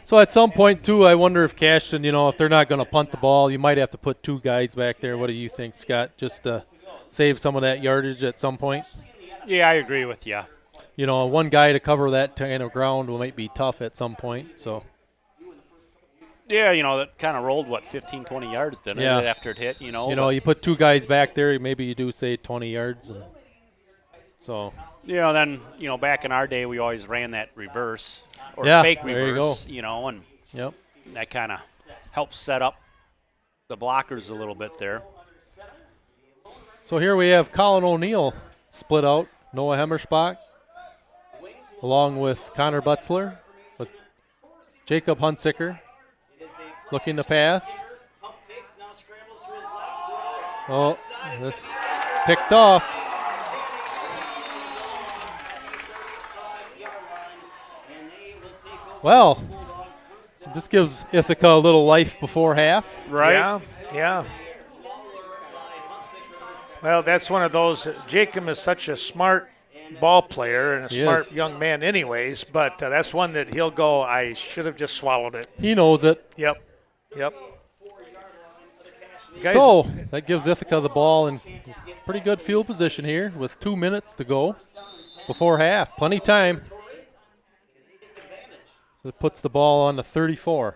So at some point, too, I wonder if Cashton, if they're not going to punt the ball, you might have to put 2 guys back there. What do you think, Scott, just to save some of that yardage at some point? Yeah, I agree with you. One guy to cover that kind of ground might be tough at some point, so. Yeah, that kind of rolled, 15, 20 yards, didn't it, after it hit, you put 2 guys back there, maybe you do say 20 yards. And so. Then, back in our day, we always ran that reverse or fake reverse, and yep. that kind of helps set up the blockers a little bit there. So here we have Colin O'Neill split out, Noah Hemmerspach, along with Connor Butzler, with Jacob Hunziker. Looking to pass. Oh, this picked off. Well, so this gives Ithaca a little life before half. Right? Yeah. Well, that's one of those. Jacob is such a smart ball player and a smart young man anyways, but that's one that he'll go, I should have just swallowed it. He knows it. Yep. Guys, so that gives Ithaca the ball in pretty good field position here with 2 minutes to go before half. Plenty of time. So it puts the ball on the 34.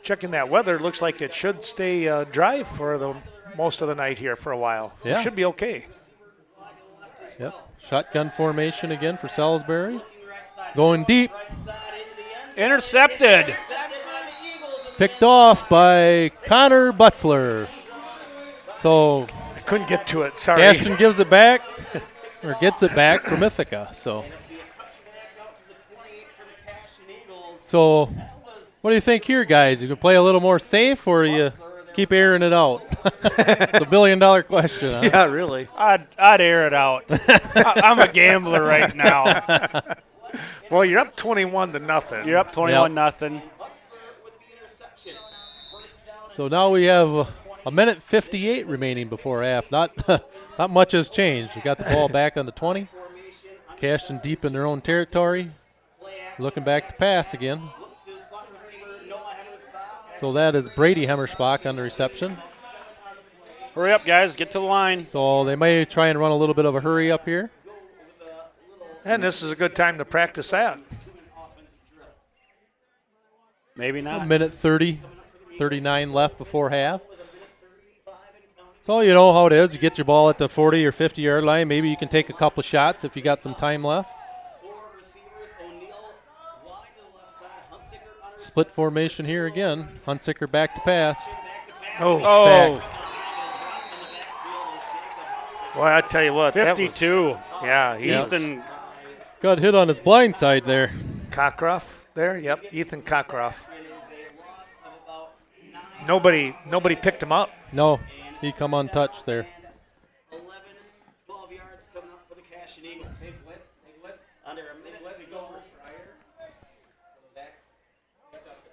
checking that weather, looks like it should stay dry for the most of the night here for a while. Yeah. It should be okay. Yep. Shotgun formation again for Salisbury. Going deep. Intercepted. Picked off by Connor Butzler. So I couldn't get to it. Sorry. Cashton gives it back, or gets it back from Ithaca. So what do you think here, guys? You can play a little more safe, or you keep airing it out? It's a $1 billion question. Huh? Yeah, really. I'd air it out. I'm a gambler right now. Well, you're up 21-0. You're up 21-0. So now we have a minute 58 remaining before half. Not much has changed. We got the ball back on the 20. Cashton deep in their own territory. Looking back to pass again. So that is Brady Hemmerschbach on the reception. Hurry up, guys. Get to the line. So they may try and run a little bit of a hurry up here. And this is a good time to practice that. Maybe not. A minute 30, 39 left before half. So you know how it is. You get your ball at the 40 or 50-yard line. Maybe you can take a couple shots if you got some time left. Split formation here again. Hunsicker back to pass. Oh. Sack. Well, I tell you what. 52. Ethan Got hit on his blind side there. Cockruff there. Yep, Ethan Cockruff. Nobody picked him up. No, he come untouched there. 12 yards coming up for the Cashton Eagles. Under a minute to go.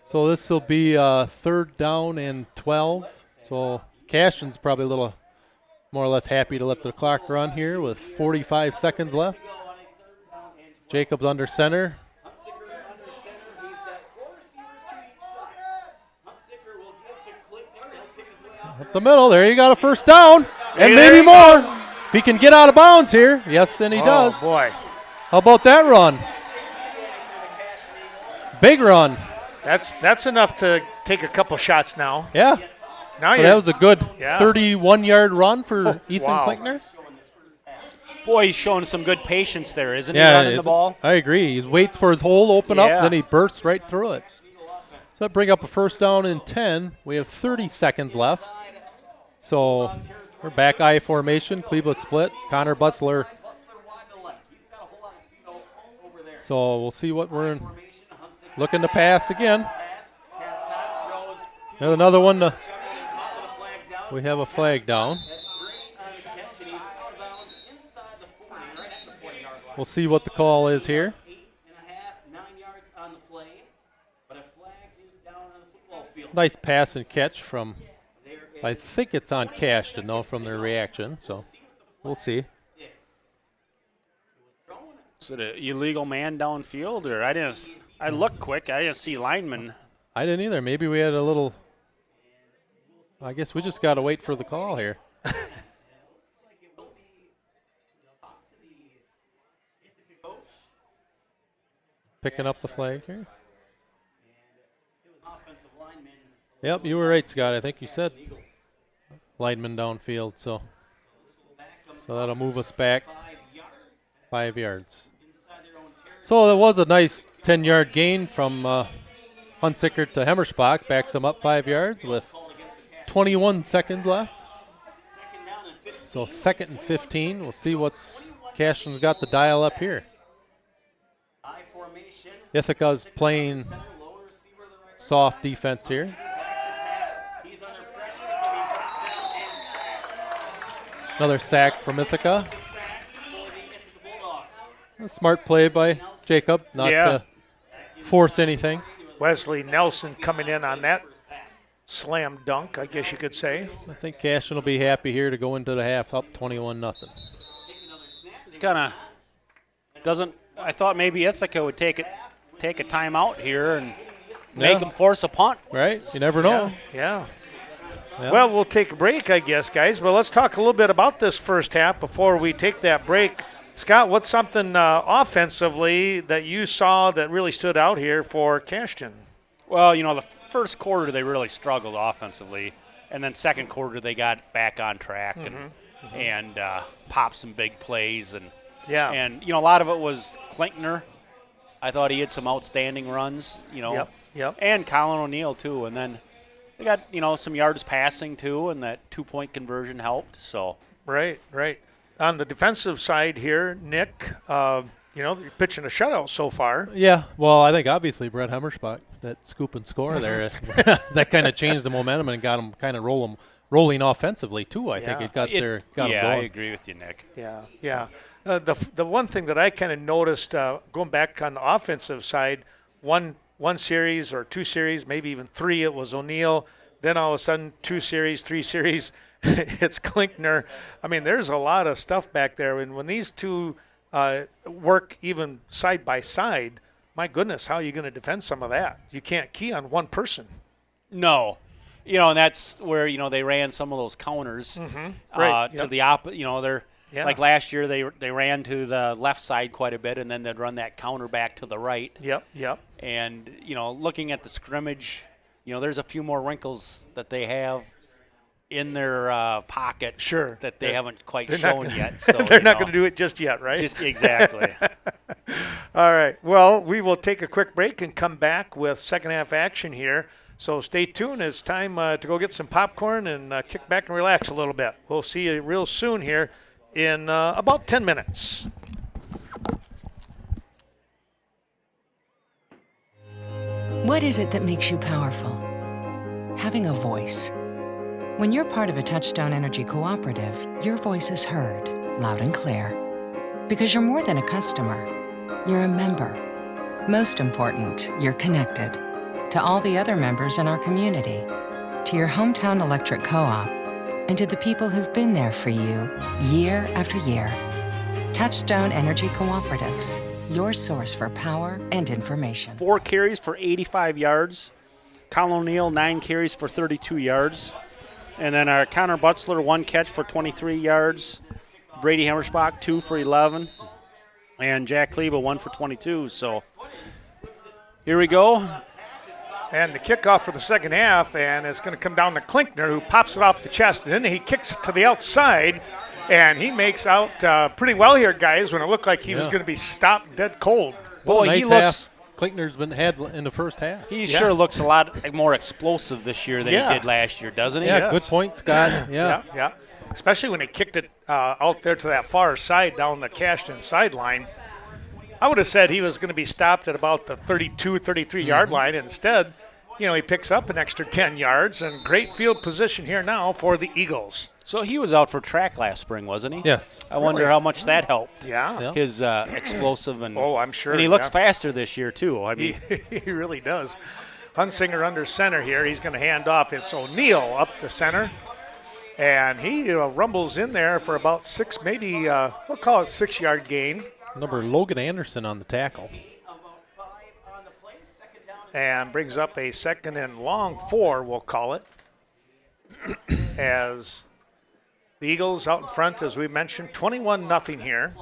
So this will be 3rd down and 12. So Cashton's probably a little more or less happy to let the clock run here with 45 seconds left. Jacobs under center. Up the middle. There you got a first down. And maybe more. If he can get out of bounds here. Yes, and he does. Oh, boy. How about that run? Big run. That's enough to take a couple shots now. Yeah. Now So that was a good Yeah. 31-yard run for Ethan wow. Klinkner. Boy, he's showing some good patience there, isn't he, Yeah, running the ball? I agree. He waits for his hole to open up, Yeah. then he bursts right through it. So that bring up a first down and 10. We have 30 seconds left. So we're back I formation. Kleba split. Connor Butzler. So we'll see what we're looking to pass again. And another one. We have a flag down. We'll see what the call is here. 9 yards on the play, but a flag is down on the football field. Nice pass and catch from, I think it's on Cashton, though, from their reaction. So we'll see. Is it an illegal man downfield? Or I looked quick. I didn't see linemen. I didn't either. Maybe we had a little. I guess we just got to wait for the call here. Picking up the flag here. Yep, you were right, Scott. I think you said lineman downfield. So that'll move us back 5 yards. So that was a nice 10-yard gain from Hunsicker to Hemmerschbach. Backs him up 5 yards with 21 seconds left. So 2nd and 15. We'll see what's Cashton's got the dial up here. Ithaca's playing soft defense here. Another sack from Ithaca. A smart play by Jacob, not to force anything. Wesley Nelson coming in on that slam dunk, I guess you could say. I think Cashton will be happy here to go into the half up 21-0. It's kind of doesn't. I thought maybe Ithaca would take a timeout here and make them force a punt. Right? You never know. Yeah. Yeah. Well, we'll take a break, I guess, guys. Well, let's talk a little bit about this first half before we take that break. Scott, what's something offensively that you saw that really stood out here for Cashton? Well, the first quarter they really struggled offensively, and then second quarter they got back on track and popped some big plays. And a lot of it was Klinkner. I thought he had some outstanding runs, Yep. and Colin O'Neill too. And then they got, some yards passing too, and that 2-point conversion helped. So Right. On the defensive side here, Nick, you're pitching a shutout so far. Yeah, well, I think obviously Brett Hemmerspach, that scoop and score there, that kind of changed the momentum and got them kind of rolling offensively too. I think it got them going. I agree with you, Nick. Yeah. The one thing that I kind of noticed going back on the offensive side, one series or two series, maybe even three, it was O'Neill. Then all of a sudden, 2 series, 3 series, it's Klinkner. I mean, there's a lot of stuff back there. And when these two work even side by side, my goodness, how are you going to defend some of that? You can't key on one person. No. And that's where, they ran some of those counters to the opposite. Like last year they ran to the left side quite a bit, and then they'd run that counter back to the right. Yep. And, looking at the scrimmage, there's a few more wrinkles that they have in their pocket that they haven't quite shown yet. So they're not going to do it just yet, right? Just exactly. All right. Well, we will take a quick break and come back with second half action here. So stay tuned. It's time to go get some popcorn and kick back and relax a little bit. We'll see you real soon here in about 10 minutes. What is it that makes you powerful? Having a voice. When you're part of a Touchstone Energy cooperative, your voice is heard, loud and clear. Because you're more than a customer, you're a member. Most important, you're connected to all the other members in our community, to your hometown electric co-op, and to the people who've been there for you year after year. Touchstone Energy Cooperatives, your source for power and information. 4 carries for 85 yards. Colin O'Neill, 9 carries for 32 yards. And then Connor Butzler, 1 catch for 23 yards. Brady Hemmerspach, 2 for 11. And Jack Kleba, 1 for 22. So here we go. And the kickoff for the second half, and it's going to come down to Klinkner, who pops it off the chest. And then he kicks to the outside, and he makes out pretty well here, guys, when it looked like he was going to be stopped dead cold. Boy, nice he looks. Klinkner's been had in the first half. He sure looks a lot more explosive this year than he did last year, doesn't he? Yeah, good point, Scott. Yeah. Especially when he kicked it out there to that far side down the Cashton sideline. I would have said he was going to be stopped at about the 32, 33-yard line. Instead, he picks up an extra 10 yards, and great field position here now for the Eagles. So he was out for track last spring, wasn't he? Yes. I wonder how much that helped. Yeah. His explosive and I'm sure. And he looks faster this year too. I mean, he really does. Hunsinger under center here. He's going to hand off. It's O'Neill up the center, and he rumbles in there for about 6, maybe we'll call it 6-yard gain. Number Logan Anderson on the tackle. And brings up a 2nd and long 4, we'll call it, as the Eagles out in front, as we mentioned, 21-0 here.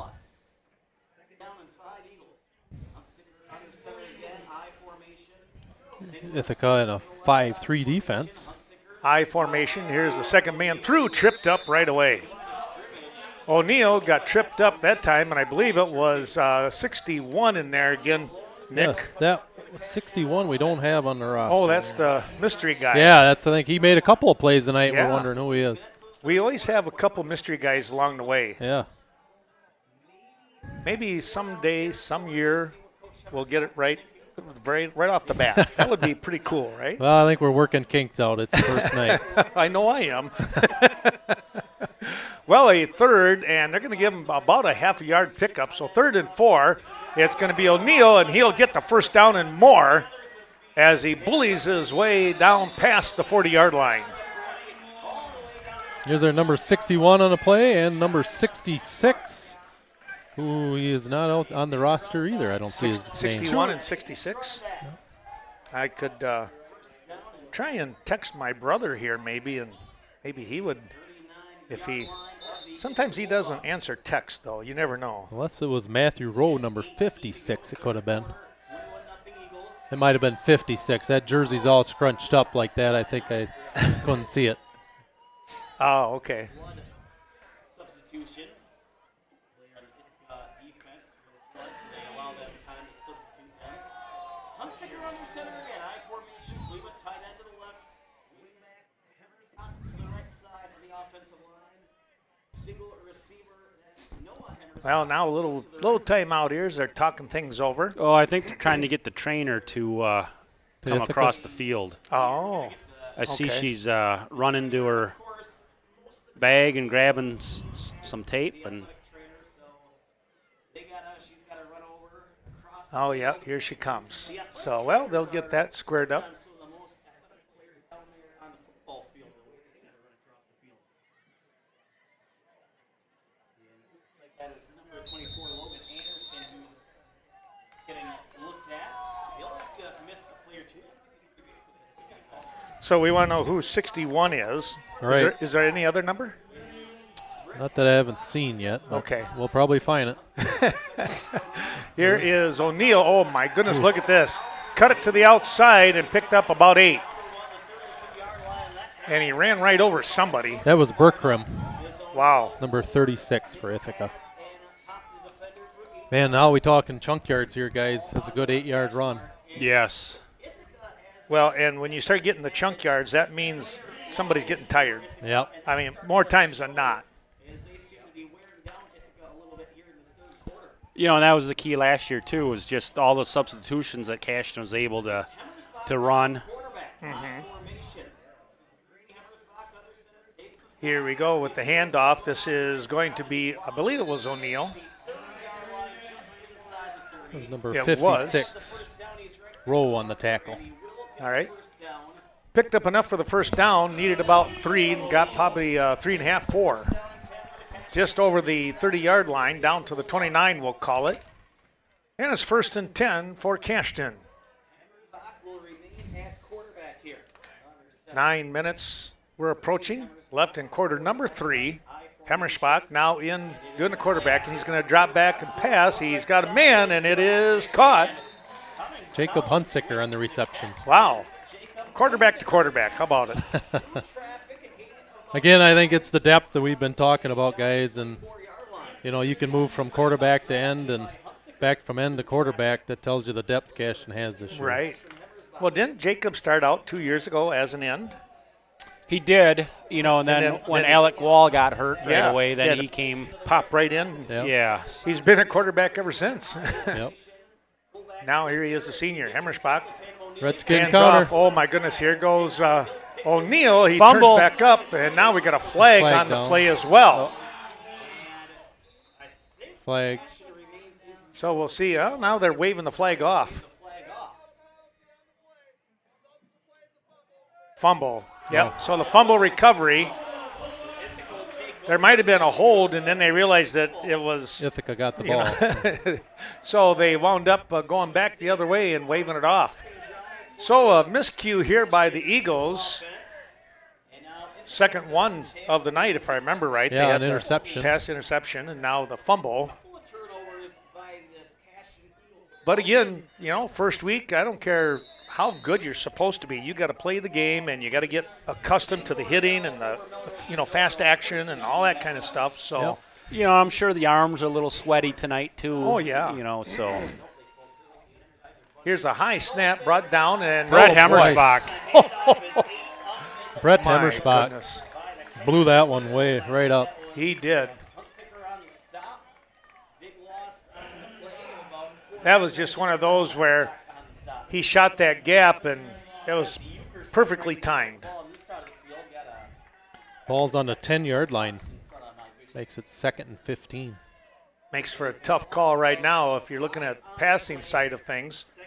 Ithaca in a 5-3 defense. I formation. Here's the second man through, tripped up right away. O'Neill got tripped up that time, and I believe it was 61 in there again, Nick. Yes, that 61 we don't have on the roster. Oh, that's the mystery guy. Yeah, I think he made a couple of plays tonight. Yeah. We're wondering who he is. We always have a couple mystery guys along the way. Yeah. Maybe someday, some year, we'll get it right off the bat. That would be pretty cool, right? Well, I think we're working kinks out. It's the first night. I know I am. Well, a third, and they're going to give him about a half-a-yard pickup. So 3rd and 4, it's going to be O'Neill, and he'll get the first down and more as he bullies his way down past the 40-yard line. Here's our number 61 on the play and number 66, who he is not out on the roster either. I don't see his 61 name. and 66. I could try and text my brother here maybe, and maybe he would, if he – sometimes he doesn't answer text, though. You never know. Unless it was Matthew Rowe, number 56, it could have been. It might have been 56. That jersey's all scrunched up like that. I think I couldn't see it. Oh, okay. Substitution. Player on the defense for the Floods, so they allow them time to substitute them. Hunsicker under center again. I formation. Cleveland tight end to the left. Wing back. Hemmers to the right side of the offensive line. Single receiver. That's Noah Hemmers. Well, now a little timeout here as they're talking things over. Oh, I think they're trying to get the trainer to come Ithaca? across the field. Oh, I see okay. she's running to her bag and grabbing some tape, and oh yeah, here she comes. So, well, they'll get that squared up. That is number 24, Logan Anderson, who's getting looked at. He'll have to miss a play or two. So we want to know who 61 is. Right. Is there any other number? Not that I haven't seen yet. But Okay. We'll probably find it. Here is O'Neal. Oh, my goodness, look at this. Cut it to the outside and picked up about 8. And he ran right over somebody. That was Berkram, Wow. number 36 for Ithaca. Man, now we talking chunk yards here, guys. That's a good 8-yard run. yes. Well, and when you start getting the chunk yards, that means somebody's getting tired. Yep. I mean, more times than not. You know, and that was the key last year too. Was just all the substitutions that Cashton was able to run. Here we go with the handoff. This is going to be, I believe it was O'Neal. That was number It 56. Rowe on the tackle. All right. Picked up enough for the first down, needed about 3, and got probably 3.5, 4. Just over the 30-yard line, down to the 29, we'll call it. And it's 1st and 10 for Cashton. 9 minutes we're approaching, left in quarter number 3. Hemmerspach now in doing the quarterback, and he's going to drop back and pass. He's got a man, and it is caught. Jacob Hunsicker on the reception. Wow. Quarterback to quarterback. How about it? Again, I think it's the depth that we've been talking about, guys. And, you know, you can move from quarterback to end and back from end to quarterback. That tells you the depth Cashton has this year. Right. Well, didn't Jacob start out 2 years ago as an end? He did, you know, and then when Alec Wall got hurt right away, then he came. Pop right in. Yep. Yeah. He's been a quarterback ever since. Yep. Now here he is, a senior. Hemmerspach. Redskin Hands counter. off. Oh, my goodness. Here goes O'Neal. He Fumble. turns back up, and now we got a flag on the down. play as well. Flag. So we'll see. Now they're waving the flag off. Fumble. Yep. So the fumble recovery. There might have been a hold, and then they realized that it was. Ithaca got the ball. So they wound up going back the other way and waving it off. So a miscue here by the Eagles. Second one of the night, if I remember right. Yeah, they had an their interception. Pass interception, and now the fumble. But again, you know, first week, I don't care how good you're supposed to be. You got to play the game, and you got to get accustomed to the hitting and the, you know, fast action and all that kind of stuff. So, Yep. You know, I'm sure the arms are a little sweaty tonight too. Oh, yeah. You know, so here's a high snap brought down, and Brett oh, boy. Hemmerspach. Brett My Hemmerspach goodness. blew that one way right up. He did. That was just one of those where he shot that gap, and it was perfectly timed. Ball's on the 10-yard line. Makes it 2nd and 15. Makes for a tough call right now if you're looking at passing side of things.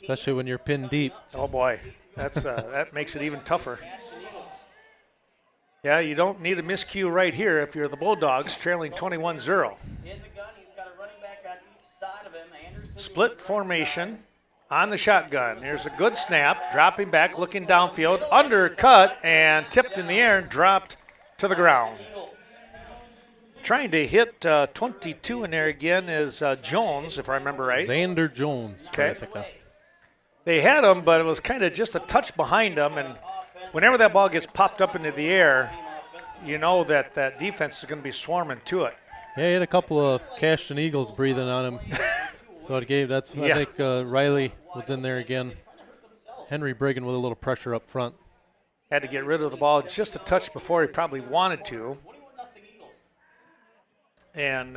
Especially when you're pinned deep. Oh, boy. That's that makes it even tougher. Yeah, you don't need a miscue right here if you're the Bulldogs trailing 21-0. Split formation on the shotgun. There's a good snap. Dropping back, looking downfield. Undercut and tipped in the air and dropped to the ground. Trying to hit 22 in there again is Jones, if I remember right. Xander Jones for Okay. Ithaca. They had him, but it was kind of just a touch behind him. And whenever that ball gets popped up into the air, you know that that defense is going to be swarming to it. Yeah, he had a couple of Cashton Eagles breathing on him. So it gave, I think Riley was in there again. Henry Brigham with a little pressure up front. Had to get rid of the ball just a touch before he probably wanted to. And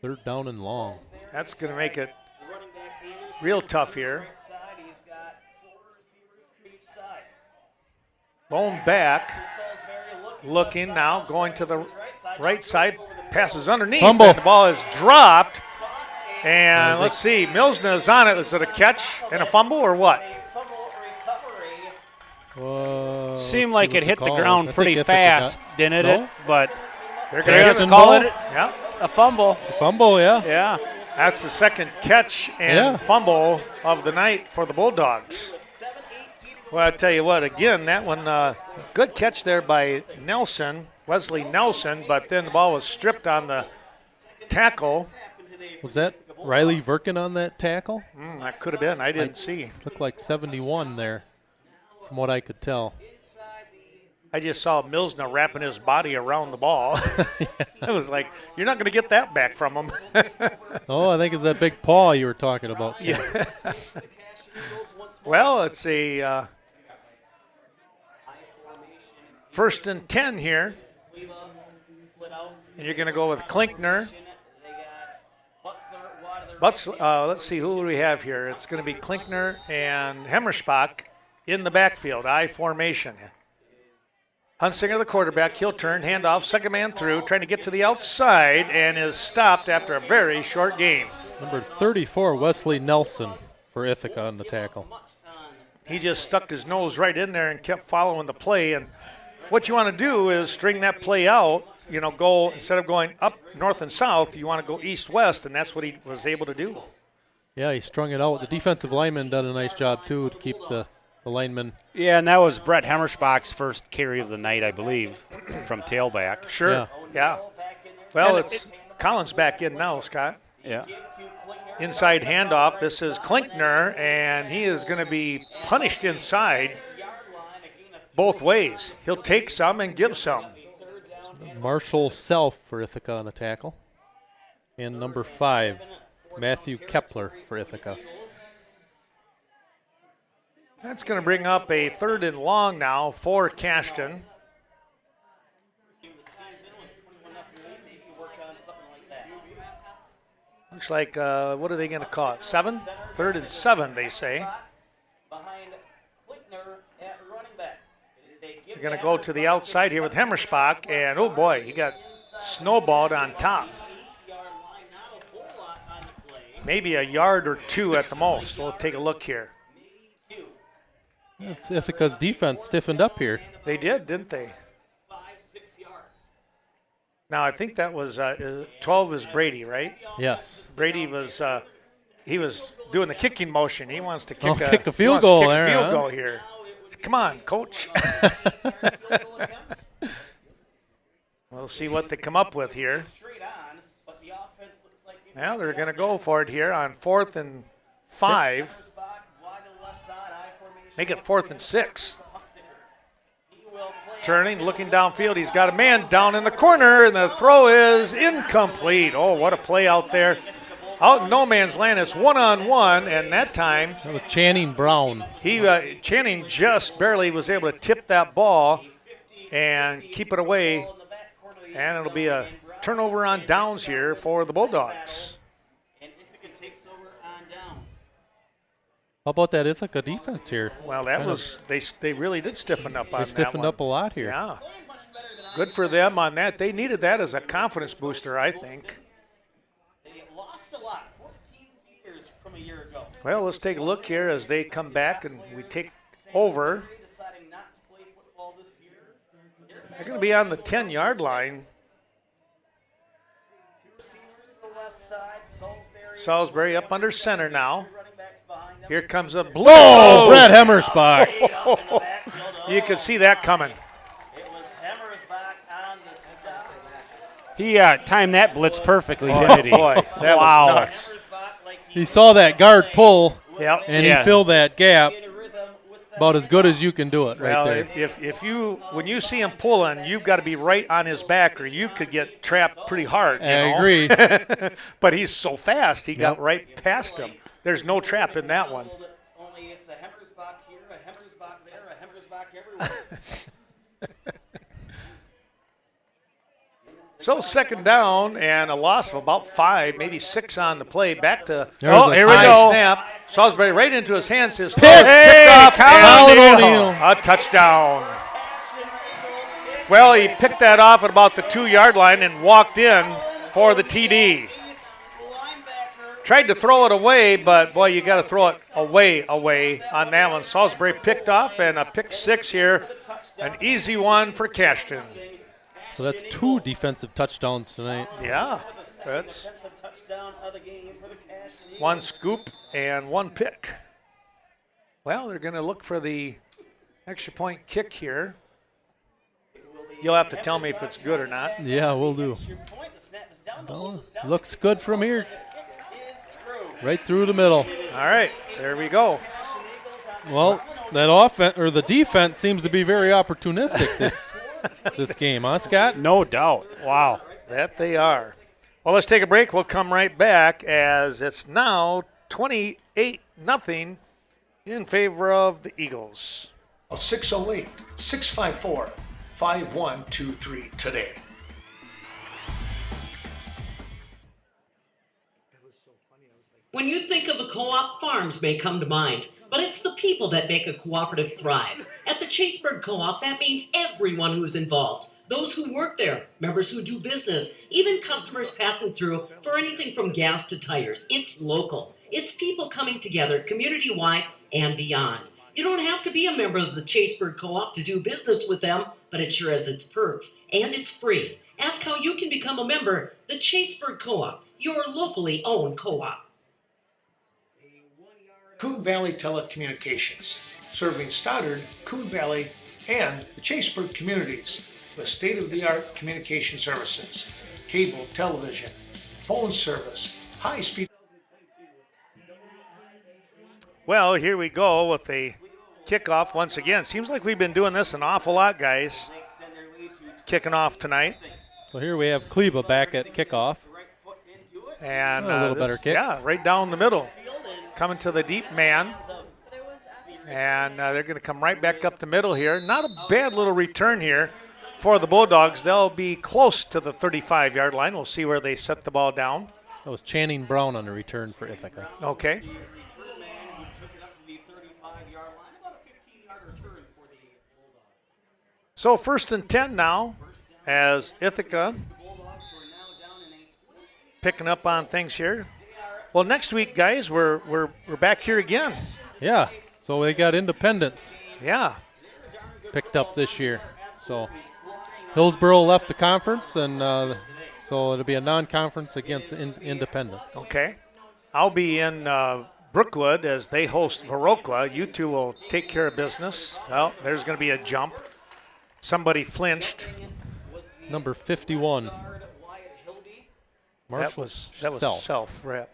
third down and long. That's going to make it real tough here. Bone back, looking now, going to the right side, passes underneath, Fumble. and the ball is dropped. And let's see, Milsna is on it. Is it a catch and a fumble or what? Seemed like it hit the ground pretty fast, didn't it? But They're going going to call it a fumble. Fumble, yeah. Yeah. That's the second catch and fumble of the night for the Bulldogs. Well, I tell you what, again, that one, good catch there by Nelson, Wesley Nelson, but then the ball was stripped on the tackle. Was that Riley Verkin on that tackle? That could have been. I didn't see. Looked like 71 there, from what I could tell. I just saw Milsna wrapping his body around the ball. I was like, you're not going to get that back from him. Oh, I think it's that big paw you were talking about. Yeah. Well, it's a first and 10 here. And you're going to go with Klinkner. Let's see, who do we have here? It's going to be Klinkner and Hemmerspach in the backfield, I formation. Hunsinger, the quarterback, he'll turn, handoff, second man through, trying to get to the outside, and is stopped after a very short game. Number 34, Wesley Nelson for Ithaca on the tackle. He just stuck his nose right in there and kept following the play. And what you want to do is string that play out, go, instead of going up north and south, you want to go east-west, and that's what he was able to do. Yeah, he strung it out. The defensive lineman done a nice job, too, to keep the lineman. Yeah, and that was Brett Hemmerspach's first carry of the night, I believe, from tailback. Sure, yeah. Well, it's Collins back in now, Scott. Yeah. Inside handoff. This is Klinkner, and he is going to be punished inside both ways. He'll take some and give some. Marshall Self for Ithaca on the tackle. And number 5, Matthew Kepler for Ithaca. That's going to bring up a third and long now for Cashton. Looks like, what are they going to call it? 7? Third and 7, they say. They're going to go to the outside here with Hemmerspach, and oh boy, he got snowballed on top. Maybe a yard or two at the most. We'll take a look here. Ithaca's defense stiffened up here. They did, didn't they? Now, I think that was 12 is Brady, right? Yes. Brady was he was doing the kicking motion. He wants to kick a field goal there. Field goal here. Come on, coach. We'll see what they come up with here. Now they're going to go for it here on 4th and 5. Make it 4th and 6. Turning, looking downfield. He's got a man down in the corner, and the throw is incomplete. Oh, what a play out there. Out in no man's land, it's one-on-one, and that time that was Channing Brown. Channing just barely was able to tip that ball and keep it away, and it'll be a turnover on downs here for the Bulldogs. How about that Ithaca defense here? Well, that was they really did stiffen up on that one. They stiffened up a lot here. Yeah. Good for them on that. They needed that as a confidence booster, I think. They lost a lot, 14 seniors from a year ago. Well, let's take a look here as they come back and we take over. They're going to be on the 10-yard line. Salisbury up under center now. Here comes a blitz. Oh, Brett Hemmerspach. You could see that coming. He timed that blitz perfectly, didn't he? Boy, that was nuts. He saw that guard pull Yep. And Yeah. he filled that gap about as good as you can do it right Well, there. when you see him pulling, you've got to be right on his back, or you could get trapped pretty hard. You know? agree. But he's so fast, he got Yep. right past him. There's no trap in that one. Only it's a Hemmersbach here, a Hemmersbach there, a Hemmersbach everywhere. So second down and a loss of about 5, maybe 6 on the play. Back to There's a here we high go. Snap. Salisbury right into his hands. His throw is picked off. Colin and O'Neill. a touchdown. Well, he picked that off at about the 2-yard line and walked in for the TD. Tried to throw it away, but boy, you got to throw it away on that one. Salisbury picked off and a pick 6 here. An easy one for Cashton. So that's 2 defensive touchdowns tonight. Yeah, that's 1 scoop and 1 pick. Well, they're going to look for the extra point kick here. You'll have to tell me if it's good or not. Yeah, we'll do. Oh, looks good from here. Right through the middle. All right, there we go. Well, that offense or the defense seems to be very opportunistic this game, huh, Scott? No doubt. Wow. That they are. Well, let's take a break. We'll come right back as it's now 28-0 in favor of the Eagles. 608-654-5123 today. When you think of a co-op, farms may come to mind, but it's the people that make a cooperative thrive. At the Chaseburg Co-op, that means everyone who's involved. Those who work there, members who do business, even customers passing through for anything from gas to tires. It's local. It's people coming together community-wide and beyond. You don't have to be a member of the Chaseburg Co-op to do business with them, but it sure has its perks, and it's free. Ask how you can become a member. The Chaseburg Co-op, your locally owned co-op. Coon Valley Telecommunications, serving Stoddard, Coon Valley, and the Chaseburg communities with state-of-the-art communication services, cable, television, phone service, high-speed. Well, here we go with the kickoff once again. Seems like we've been doing this an awful lot, guys. Kicking off tonight. So here we have Kleba back at kickoff. And A little better kick. Yeah, right down the middle. Coming to the deep man. And they're going to come right back up the middle here. Not a bad little return here for the Bulldogs. They'll be close to the 35-yard line. We'll see where they set the ball down. That was Channing Brown on the return for Ithaca. Okay. So 1st and 10 now as Ithaca picking up on things here. Well, next week, guys, we're back here again. Yeah, so they got Independence Yeah. picked up this year. So Hillsborough left the conference, and so it'll be a non-conference against Independence. Okay. I'll be in Brookwood as they host Viroqua. You two will take care of business. Well, there's going to be a jump. Somebody flinched. Number 51. That was self rep.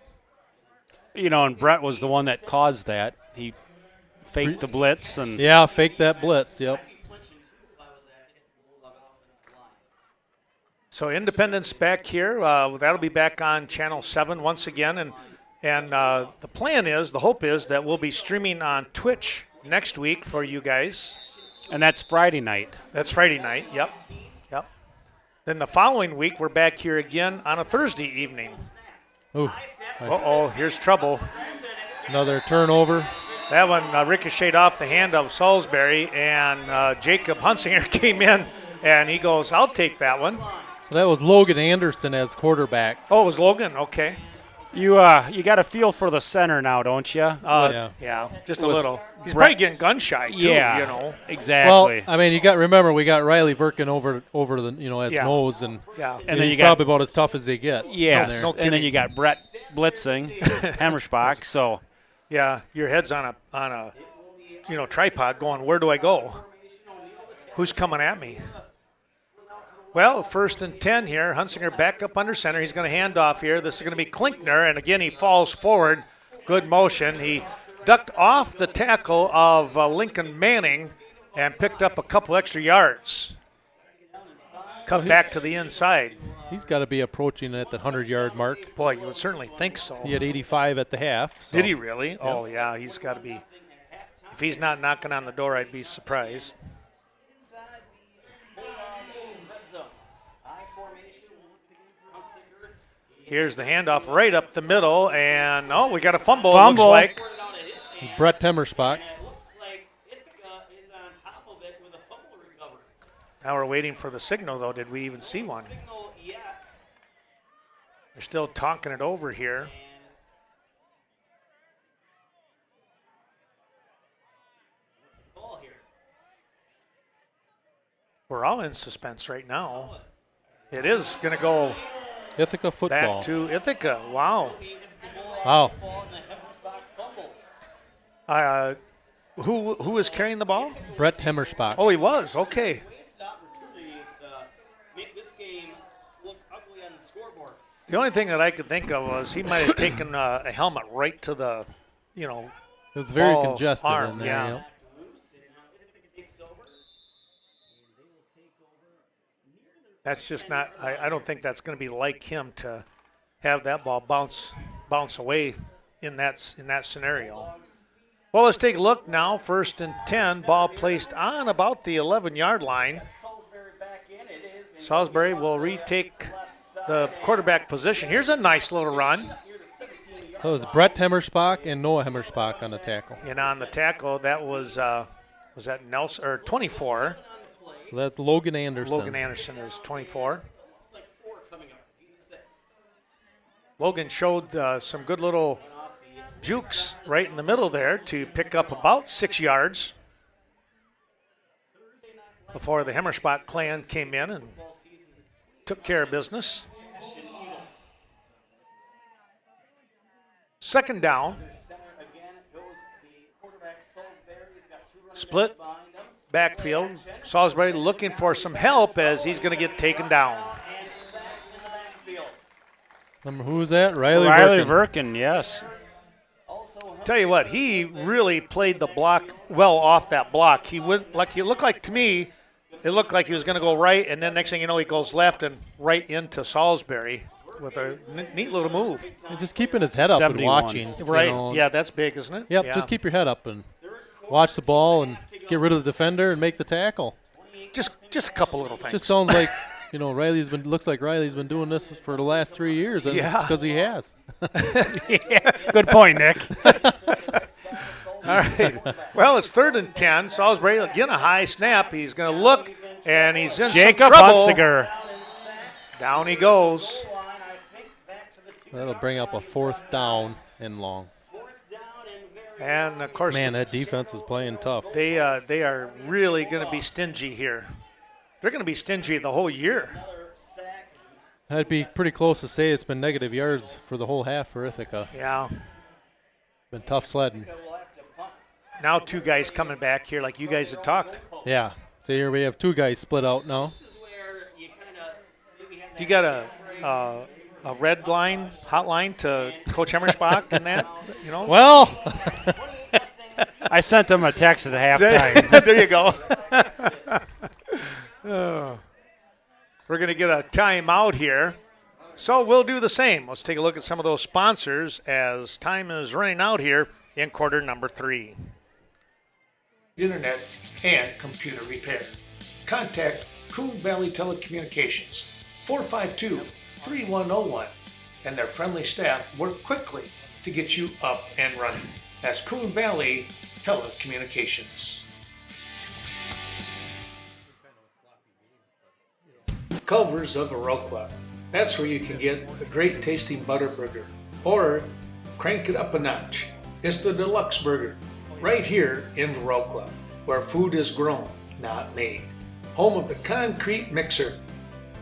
You know, and Brett was the one that caused that. He faked the blitz and Yeah, fake that blitz, yep. So Independence back here. That'll be back on Channel 7 once again. And the plan is, the hope is that we'll be streaming on Twitch next week for you guys. and that's Friday night. That's Friday night, yep. Then the following week, we're back here again on a Thursday evening. Ooh, Uh-oh, here's trouble. another turnover. That one ricocheted off the hand of Salisbury, and Jacob Hunsinger came in, and he goes, I'll take that one. That was Logan Anderson as quarterback. Oh, it was Logan? Okay. You got a feel for the center now, don't you? Yeah, just a with little. He's Brett- probably getting gun shy, too, yeah, you know. exactly. Well, I mean, remember we got Riley Verkin over the as Yeah. nose, and Yeah. And then he's you got- probably about as tough as they get. yes, down no there. and then kidding. you got Brett blitzing, Hammerspach. So Yeah, your head's on a tripod going, where do I go? Who's coming at me? Well, 1st and 10 here. Hunsinger back up under center. He's going to hand off here. This is going to be Klinkner, and again he falls forward. Good motion. He ducked off the tackle of Lincoln Manning and picked up a couple extra yards. Cut back to the inside. He's got to be approaching at the 100-yard mark. Boy, you would certainly think so. He had 85 at the half. So. Did he really? Yep. Oh, yeah, he's got to be. If he's not knocking on the door, I'd be surprised. Here's the handoff right up the middle, and we got a fumble. Looks like Brett Temmerspach. Looks like Ithaca is on top of it with a fumble recovery. Now we're waiting for the signal, though. Did we even see one? Signal yet. They're still talking it over here. We're all in suspense right now. It is going to go Ithaca football. back to Ithaca. Wow. Wow. Who is carrying the ball? Brett Temmerspach. Oh, he was. Okay. Wasted opportunities to make this game look ugly on the scoreboard. The only thing that I could think of was he might have taken a helmet right to the, It was very ball congested arm, in there. yeah. Yep. That's just not. I don't think that's going to be like him to have that ball bounce away in that scenario. Well, let's take a look now. 1st and 10. Ball placed on about the 11-yard line. Salisbury will retake the quarterback position. Here's a nice little run. So it was Brett Temmerspach and Noah Hemmerspach on the tackle. And on the tackle, that was that Nelson or 24. So that's Logan Anderson. Logan Anderson is 24. Logan showed some good little jukes right in the middle there to pick up about 6 yards before the Hemmerspach clan came in and took care of business. 2nd down. Split backfield. Salisbury looking for some help as he's going to get taken down. Who was that? Riley Verkin, yes. Tell you what, he really played the block well off that block. He looked like to me, it looked like he was going to go right, and then next thing you know, he goes left and right into Salisbury with a neat little move. And just keeping his head up and 71. watching. Right, yeah, that's big, isn't it? Yep, yeah. Just keep your head up and watch the ball and get rid of the defender and make the tackle. Just a couple little things. Just sounds like, looks like Riley's been doing this for the last 3 years. And Yeah. Because he has. Yeah, good point, Nick. All right. Well, it's 3rd and 10. Salisbury, again, a high snap. He's going to look, and he's in Jacob some trouble. Hunsiger. Down he goes. That'll bring up a 4th down and long. And, of course, Man, that defense is playing tough. they are really going to be stingy here. They're going to be stingy the whole year. That'd be pretty close to say it's been negative yards for the whole half for Ithaca. Yeah. Been tough sledding. Now 2 guys coming back here like you guys had talked. Yeah. So here we have 2 guys split out now. You got a red line, hotline to Coach Hemmerspach and that, Well, I sent him a text at halftime. There you go. We're going to get a timeout here. So we'll do the same. Let's take a look at some of those sponsors as time is running out here in quarter number 3. Internet and computer repair. Contact Coon Valley Telecommunications 452-3101 and their friendly staff work quickly to get you up and running. That's Coon Valley Telecommunications. Culver's of Viroqua. That's where you can get the great tasting butter burger or crank it up a notch. It's the deluxe burger right here in Viroqua, where food is grown, not made. Home of the concrete mixer.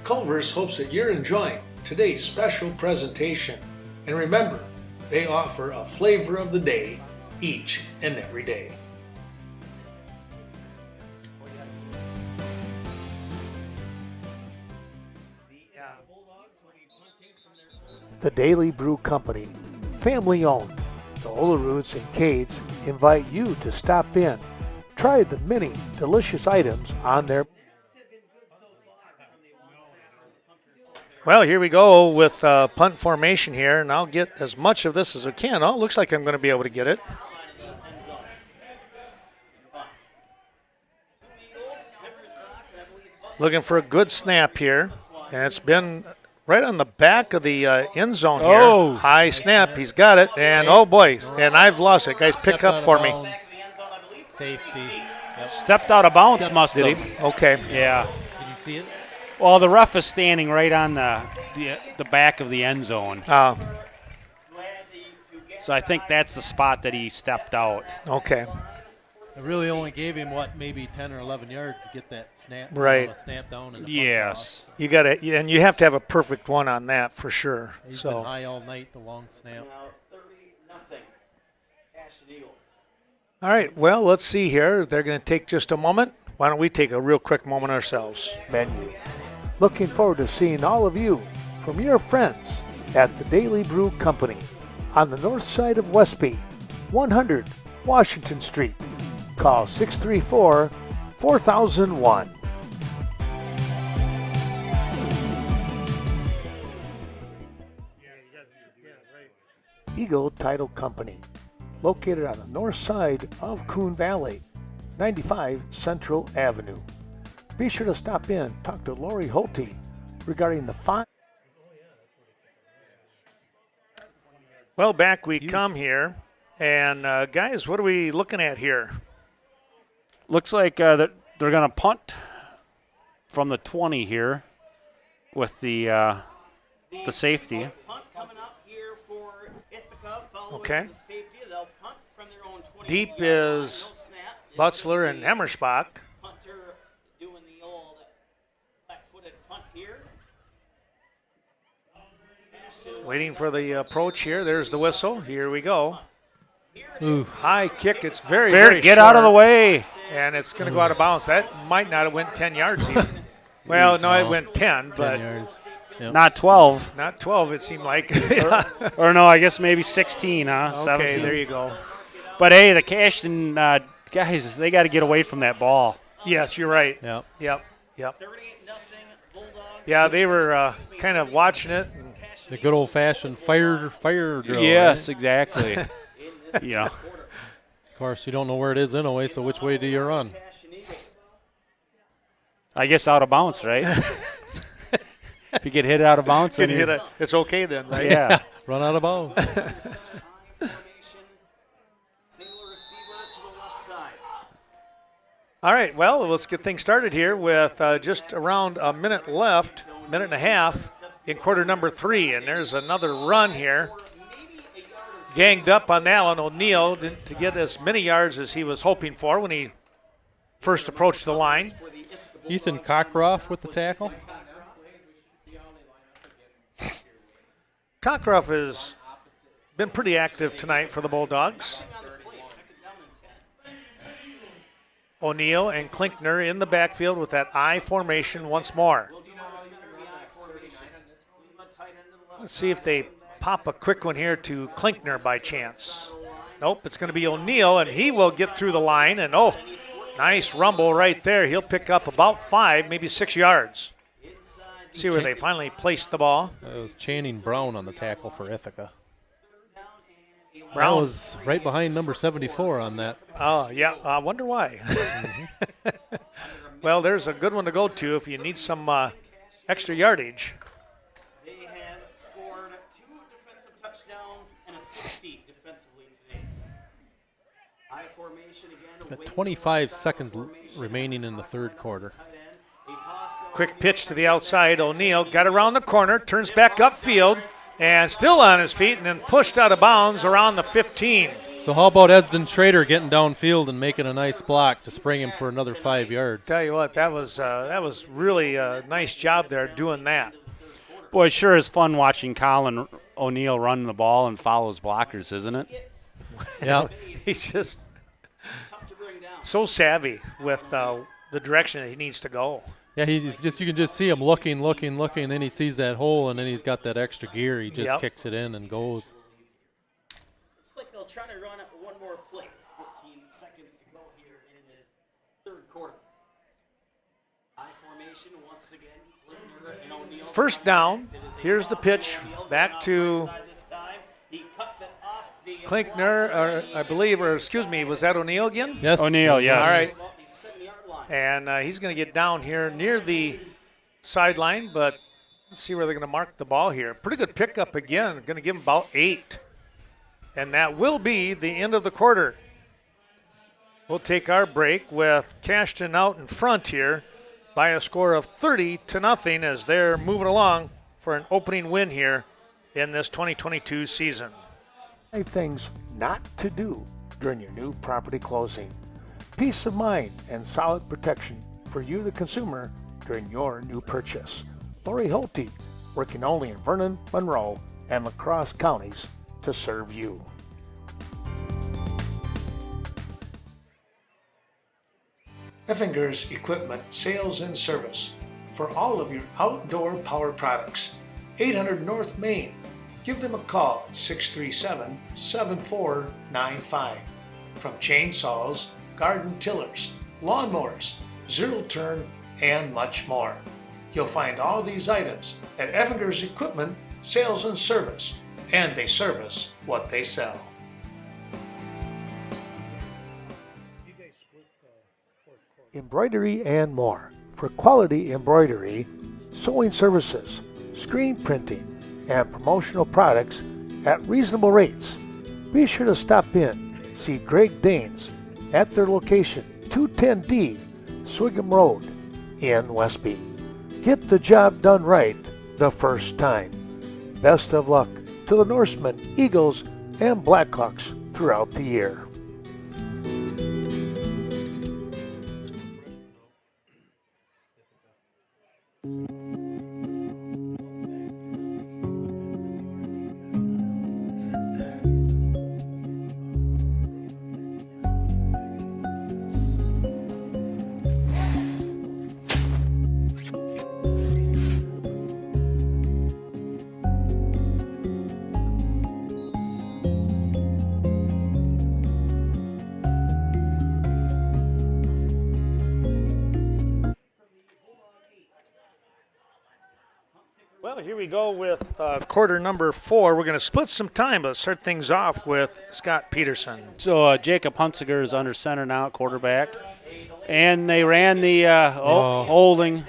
Culver's hopes that you're enjoying today's special presentation. And remember, they offer a flavor of the day each and every day. The Daily Brew Company, family owned. The Oleroods and Cades invite you to stop in. Try the many delicious items on their. Well, here we go with punt formation here, and I'll get as much of this as I can. Oh, it looks like I'm going to be able to get it. Looking for a good snap here, and it's been right on the back of the end zone here. Oh. High snap, he's got it, and oh boy, and I've lost it. Guys, pick up for me. Safety. Yep. Stepped out of bounds, must have. Okay. Yeah. Did you see it? Well, the ref is standing right on the back of the end zone. So I think that's the spot that he stepped out. Okay. It really only gave him, maybe 10 or 11 yards to get that snap. Right. Snap down and the Yes. You got to, and you have to have a perfect one on that for sure. He's So been high all night, the long snap. Now 30-0. Cashton Eagles. all right, well, let's see here. They're going to take just a moment. Why don't we take a real quick moment ourselves? Menu. Looking forward to seeing all of you from your friends at the Daily Brew Company on the north side of Westby, 100 Washington Street. Call 634-4001. Eagle Title Company, located on the north side of Coon Valley, 95 Central Avenue. Be sure to stop in, talk to Lori Holte regarding the fine. Well, back we come here. And, guys, what are we looking at here? Looks like that they're going to punt from the 20 here with the safety. Punt coming up here for Ithaca. Okay. The safety. They'll punt from their own 20. Deep is Butzler and Hemmerschbach. Punter doing the old flat-footed punt here. Waiting for the approach here. There's the whistle. Here we go. Ooh. High kick. It's very, very Get short, out of the way. and it's going to go out of bounds. That might not have went 10 yards even. Well, no, it went 10, 10 but yards. Yep. Not 12. not 12, it seemed like. Or no, I guess maybe 16, huh? Okay, 17. there you go. But, hey, the Cashton guys, they got to get away from that ball. Yes, you're right. Yep. Yep. 38-0 Bulldogs. Yeah, they were kind of watching it. And The good old-fashioned fire drill. Yes, right? exactly. Yeah. Of course, you don't know where it is anyway, so which way do you run? I guess out of bounds, right? If you get hit out of bounds, then it's okay then, right? yeah. Run out of bounds. Single receiver to the left side. All right, well, let's get things started here with just around a minute left, minute and a half in quarter number 3. And there's another run here. Ganged up on Alan O'Neill to get as many yards as he was hoping for when he first approached the line. Ethan Cockroft with the tackle. Cockroft has been pretty active tonight for the Bulldogs. O'Neill and Klinkner in the backfield with that I formation once more. Let's see if they pop a quick one here to Klinkner by chance. Nope, it's going to be O'Neill, and he will get through the line. And, oh, nice rumble right there. He'll pick up about 5, maybe 6 yards. See where they finally placed the ball. It was Channing Brown on the tackle for Ithaca. Brown That was right behind number 74 on that. Oh, yeah. I wonder why. Well, there's a good one to go to if you need some extra yardage. They have scored 2 defensive touchdowns and a safety defensively today. I formation again. Got 25 seconds remaining in the third quarter. Quick pitch to the outside. O'Neill got around the corner, turns back upfield, and still on his feet, and then pushed out of bounds around the 15. So how about Esden Schrader getting downfield and making a nice block to spring him for another 5 yards? Tell you what, that was really a nice job there doing that. Boy, it sure is fun watching Colin O'Neill run the ball and follow his blockers, isn't it? Yeah. He's just so savvy with the direction that he needs to go. Yeah, he's just, you can just see him looking, and then he sees that hole, and then he's got that extra gear. He just kicks it in and goes. Looks like they'll try to run one more play. First down. Here's the pitch back to Klinkner, or I believe, or excuse me, was that O'Neill again? Yes. O'Neill, yes. All right. And he's going to get down here near the sideline, but let's see where they're going to mark the ball here. Pretty good pickup again. Going to give him about 8. And that will be the end of the quarter. We'll take our break with Cashton out in front here by a score of 30-0 as they're moving along for an opening win here in this 2022 season. 5 things not to do during your new property closing. Peace of mind and solid protection for you, the consumer, during your new purchase. Lori Holte, working only in Vernon, Monroe, and La Crosse counties to serve you. Effinger's Equipment Sales and Service for all of your outdoor power products. 800 North Main. Give them a call at 637-7495. From chainsaws, garden tillers, lawnmowers, zero turn, and much more. You'll find all these items at Effinger's Equipment Sales and Service, and they service what they sell. Embroidery and more. For quality embroidery, sewing services, screen printing, and promotional products at reasonable rates. Be sure to stop in, see Greg Danes at their location, 210D Swigum Road in Westby. Get the job done right the first time. Best of luck to the Norsemen, Eagles, and Blackhawks throughout the year. Well, here we go with quarter number 4. We're going to split some time, but start things off with Scott Peterson. So Jacob Hunziger is under center now at quarterback. And they ran the holding.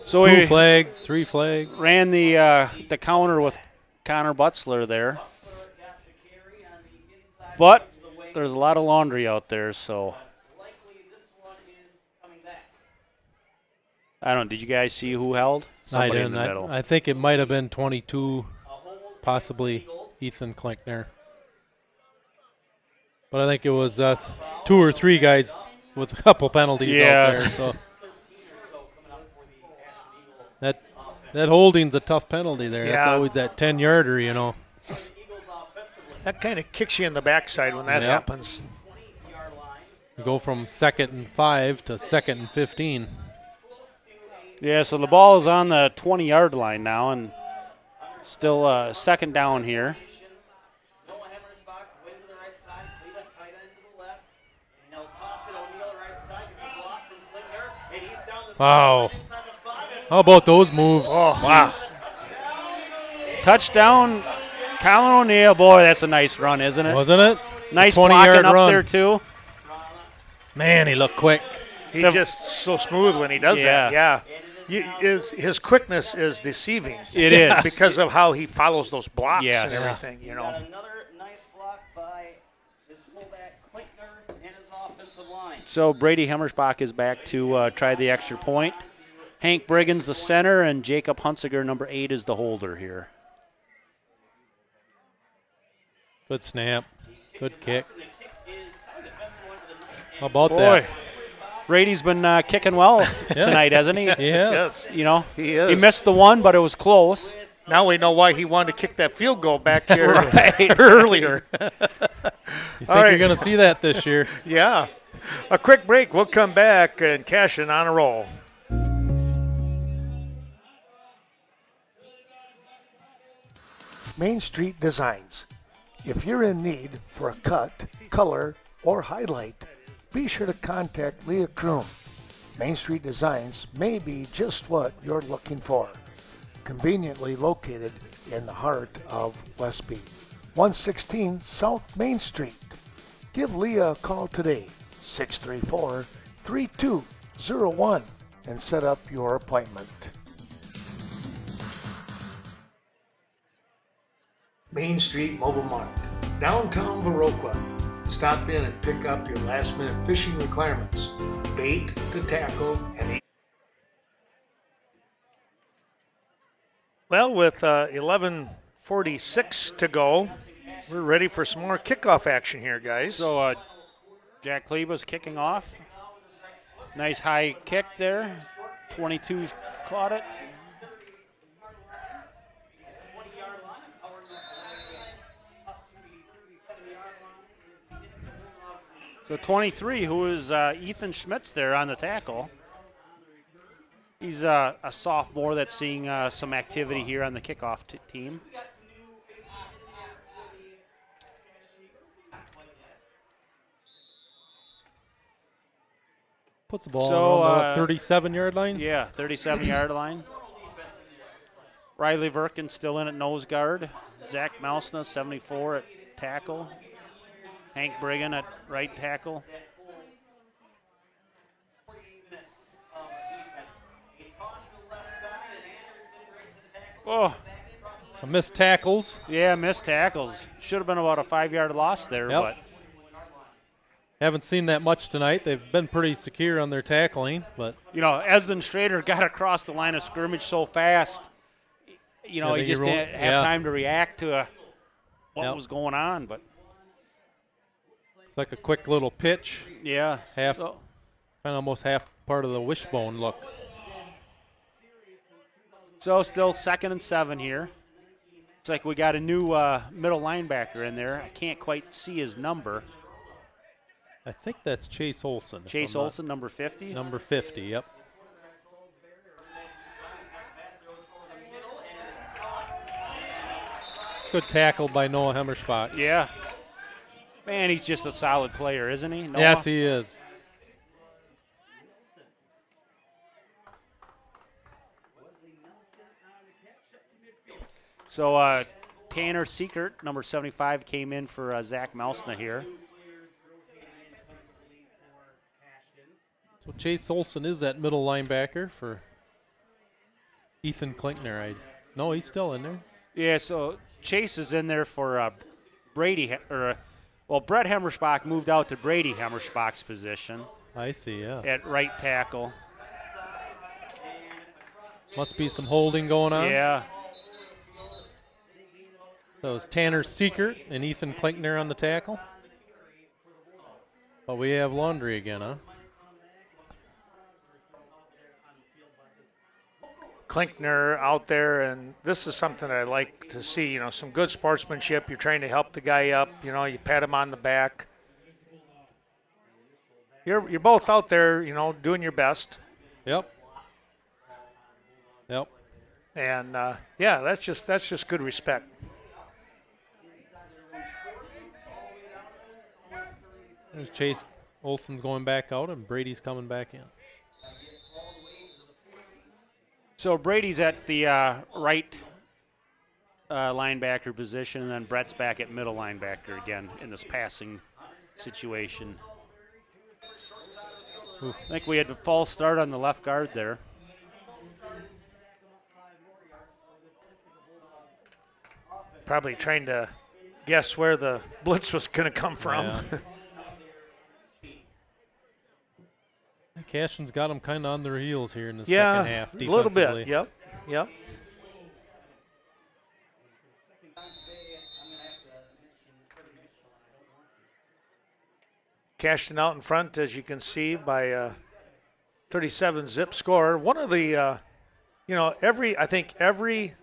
So 2 flags, 3 flags. Ran the counter with Connor Butzler there. But there's a lot of laundry out there, so I don't know. Did you guys see who held? Somebody I in the didn't. middle. I think it might have been 22, possibly Ethan Klinkner. But I think it was 2 or 3 guys with a couple penalties out there. So that holding's a tough penalty there. That's always that 10-yarder, you know. That kind of kicks you in the backside when that happens. You go from 2nd and 5 to 2nd and 15. Yeah, so the ball is on the 20-yard line now, and still second down here. Wow. How about those moves? Oh, wow. Touchdown, Colin O'Neill. Boy, that's a nice run, isn't it? Wasn't it? Nice 20-yard blocking up run there, too. Man, he looked quick. He's just so smooth when he does that. Yeah. His quickness is deceiving. It is. Because of how he follows those blocks Yes. and everything, you know. Another nice block by his fullback Klinkner and his offensive line. So Brady Hemmersbach is back to try the extra point. Hank Briggins, the center, and Jacob Hunziger, number 8, is the holder here. Good snap. Good kick. How about that? Brady's been kicking well tonight, hasn't he? Yes. You know, He is. he missed the one, but it was close. Now we know why he wanted to kick that field goal back here Right. earlier. You think All right. you're going to see that this year? Yeah. A quick break. We'll come back and cash in on a roll. Main Street Designs. If you're in need for a cut, color, or highlight, be sure to contact Leah Kroom. Main Street Designs may be just what you're looking for. Conveniently located in the heart of Westby, 116 South Main Street. Give Leah a call today, 634-3201, and set up your appointment. Main Street Mobile Mart, downtown Viroqua. Stop in and pick up your last-minute fishing requirements, bait to tackle, and Well, with 11:46 to go, we're ready for some more kickoff action here, guys. So Jack Kleba's kicking off. Nice high kick there. 22's caught it. So 23, who is Ethan Schmitz there on the tackle. He's a sophomore that's seeing some activity here on the kickoff team. Puts the ball on the 37-yard line. Yeah, 37-yard line. Riley Verkin still in at nose guard. Zach Mousna, 74 at tackle. Hank Brigham at right tackle. Oh, some missed tackles. Yeah, missed tackles. Should have been about a 5-yard loss there, but haven't seen that much tonight. They've been pretty secure on their tackling, but Esden Strader got across the line of scrimmage so fast. He just didn't have time to react to what was going on, but it's like a quick little pitch. Yeah, kind of almost half part of the wishbone look. So still 2nd and 7 here. It's like we got a new middle linebacker in there. I can't quite see his number. I think that's Chase Olson. Chase Olson, number 50? Number 50, yep. Good tackle by Noah Hemmerspach. Yeah. Man, he's just a solid player, isn't he, Noah? Yes, he is. So Tanner Seekert, number 75, came in for Zach Mousna here. So Chase Olson is that middle linebacker for Ethan Klinkner. No, he's still in there. Yeah, so Chase is in there for Brett Hemmerspach moved out to Brady Hemmerspach's position. I see, yeah. At right tackle. Must be some holding going on. Yeah. So it was Tanner Seekert and Ethan Klinkner on the tackle. But we have laundry again, huh? Klinkner out there, and this is something I like to see, some good sportsmanship. You're trying to help the guy up, you pat him on the back. You're both out there, doing your best. Yep. And that's just good respect. There's Chase Olson's going back out, and Brady's coming back in. So Brady's at the right linebacker position, and then Brett's back at middle linebacker again in this passing situation. I think we had a false start on the left guard there. Probably trying to guess where the blitz was going to come from. Yeah. Cashton's got them kind of on their heels here in the second half defensively. A little bit, yep. Cashton out in front, as you can see, by 37 zip score. One of the, every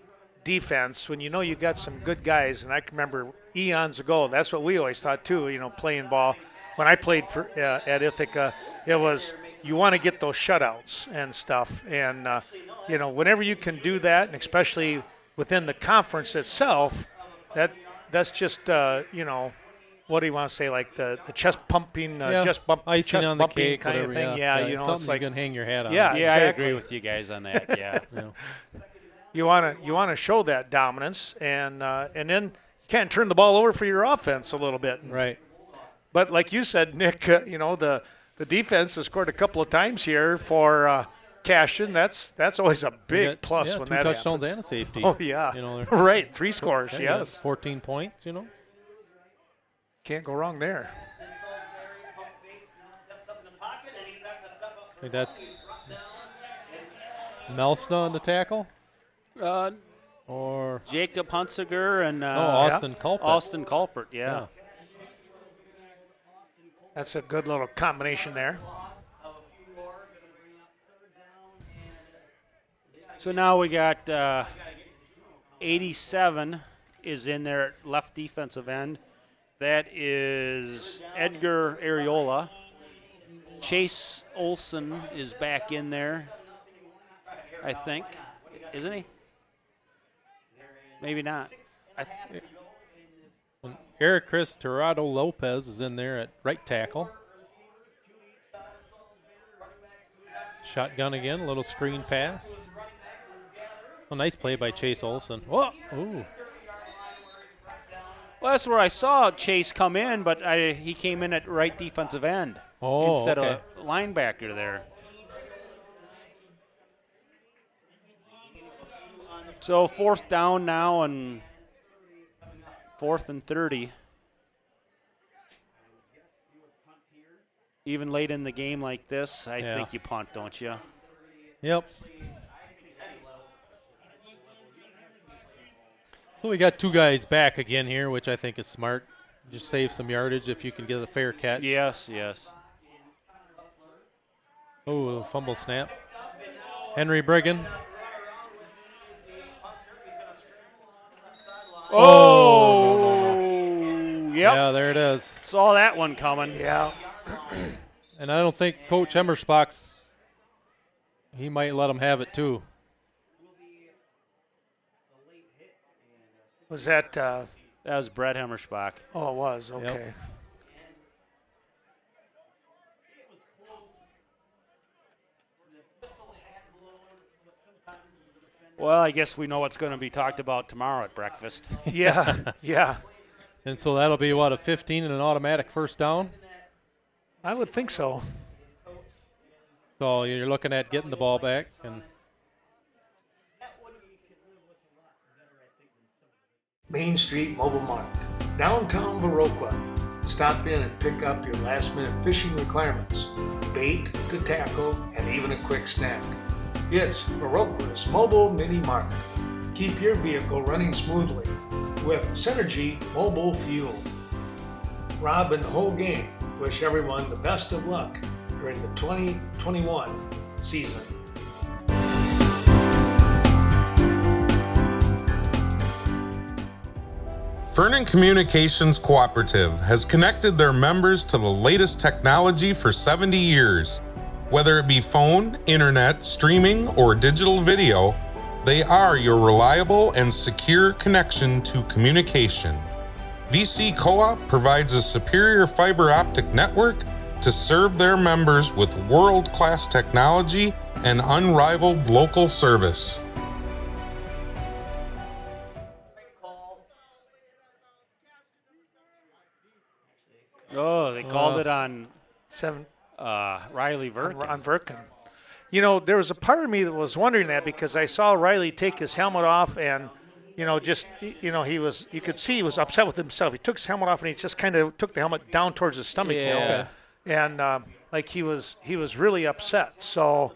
defense, when you got some good guys, and I can remember eons ago, that's what we always thought too, playing ball. When I played at Ithaca, it was you want to get those shutouts and stuff. And, whenever you can do that, and especially within the conference itself, that's just, what do you want to say, like the chest pumping, Yeah, chest bump, icing chest on the bumping cake, kind of whatever, thing. yeah, You know, something it's like you can hang your hat on. yeah, Yeah, exactly. I agree with you guys on that. Yeah. You want to show that dominance, and then you can't turn the ball over for your offense a little bit. Right. But like you said, Nick, you know, the defense has scored a couple of times here for Cashton. That's always a big plus when two that touchdowns happens. and a safety. Oh yeah, You know, right. 3 scores. yeah, Yes, 14 points. You know. can't go wrong there. I think that's Melsna on the tackle, or Jacob Hunsiger and Austin Culpet. Austin Culpert, yeah. Yeah. That's a good little combination there. So now we got 87 is in there at left defensive end. That is Edgar Areola. Chase Olson is back in there, I think. Isn't he? Maybe not. And Eric Chris Tirado Lopez is in there at right tackle. Shotgun again, a little screen pass. A nice play by Chase Olson. Whoa! Ooh. Well, that's where I saw Chase come in, but he came in at right defensive end instead of linebacker there. So 4th down now and 4th and 30. Even late in the game like this, I think you punt, don't you? Yep. So we got 2 guys back again here, which I think is smart. Just save some yardage if you can get a fair catch. Yes, yes. Oh, fumble snap. Henry Brigham. Oh! Yep. Yeah, there it is. Saw that one coming. Yeah. And I don't think Coach Emmersbach's, he might let him have it too. Was that? That was Brett Hemmersbach. Oh, it was. Okay. Yep. Well, I guess we know what's going to be talked about tomorrow at breakfast. Yeah. Yeah. And so that'll be, what, a 15 and an automatic first down? I would think so. So you're looking at getting the ball back. And Main Street Mobile Mart, downtown Viroqua. Stop in and pick up your last-minute fishing requirements, bait to tackle, and even a quick snack. It's Viroqua's Mobile Mini Mart. Keep your vehicle running smoothly with Synergy Mobile Fuel. Rob and the whole gang wish everyone the best of luck during the 2021 season. Vernon Communications Cooperative has connected their members to the latest technology for 70 years. Whether it be phone, internet, streaming, or digital video, they are your reliable and secure connection to communication. VC Co-op provides a superior fiber optic network to serve their members with world-class technology and unrivaled local service. Oh, they called it on 7 Riley Verkin. on Verkin. You know, there was a part of me that was wondering that because I saw Riley take his helmet off and, you know, just, you know, you could see he was upset with himself. He took his helmet off and he just kind of took the helmet down towards his stomach, you know, and like he was really upset. So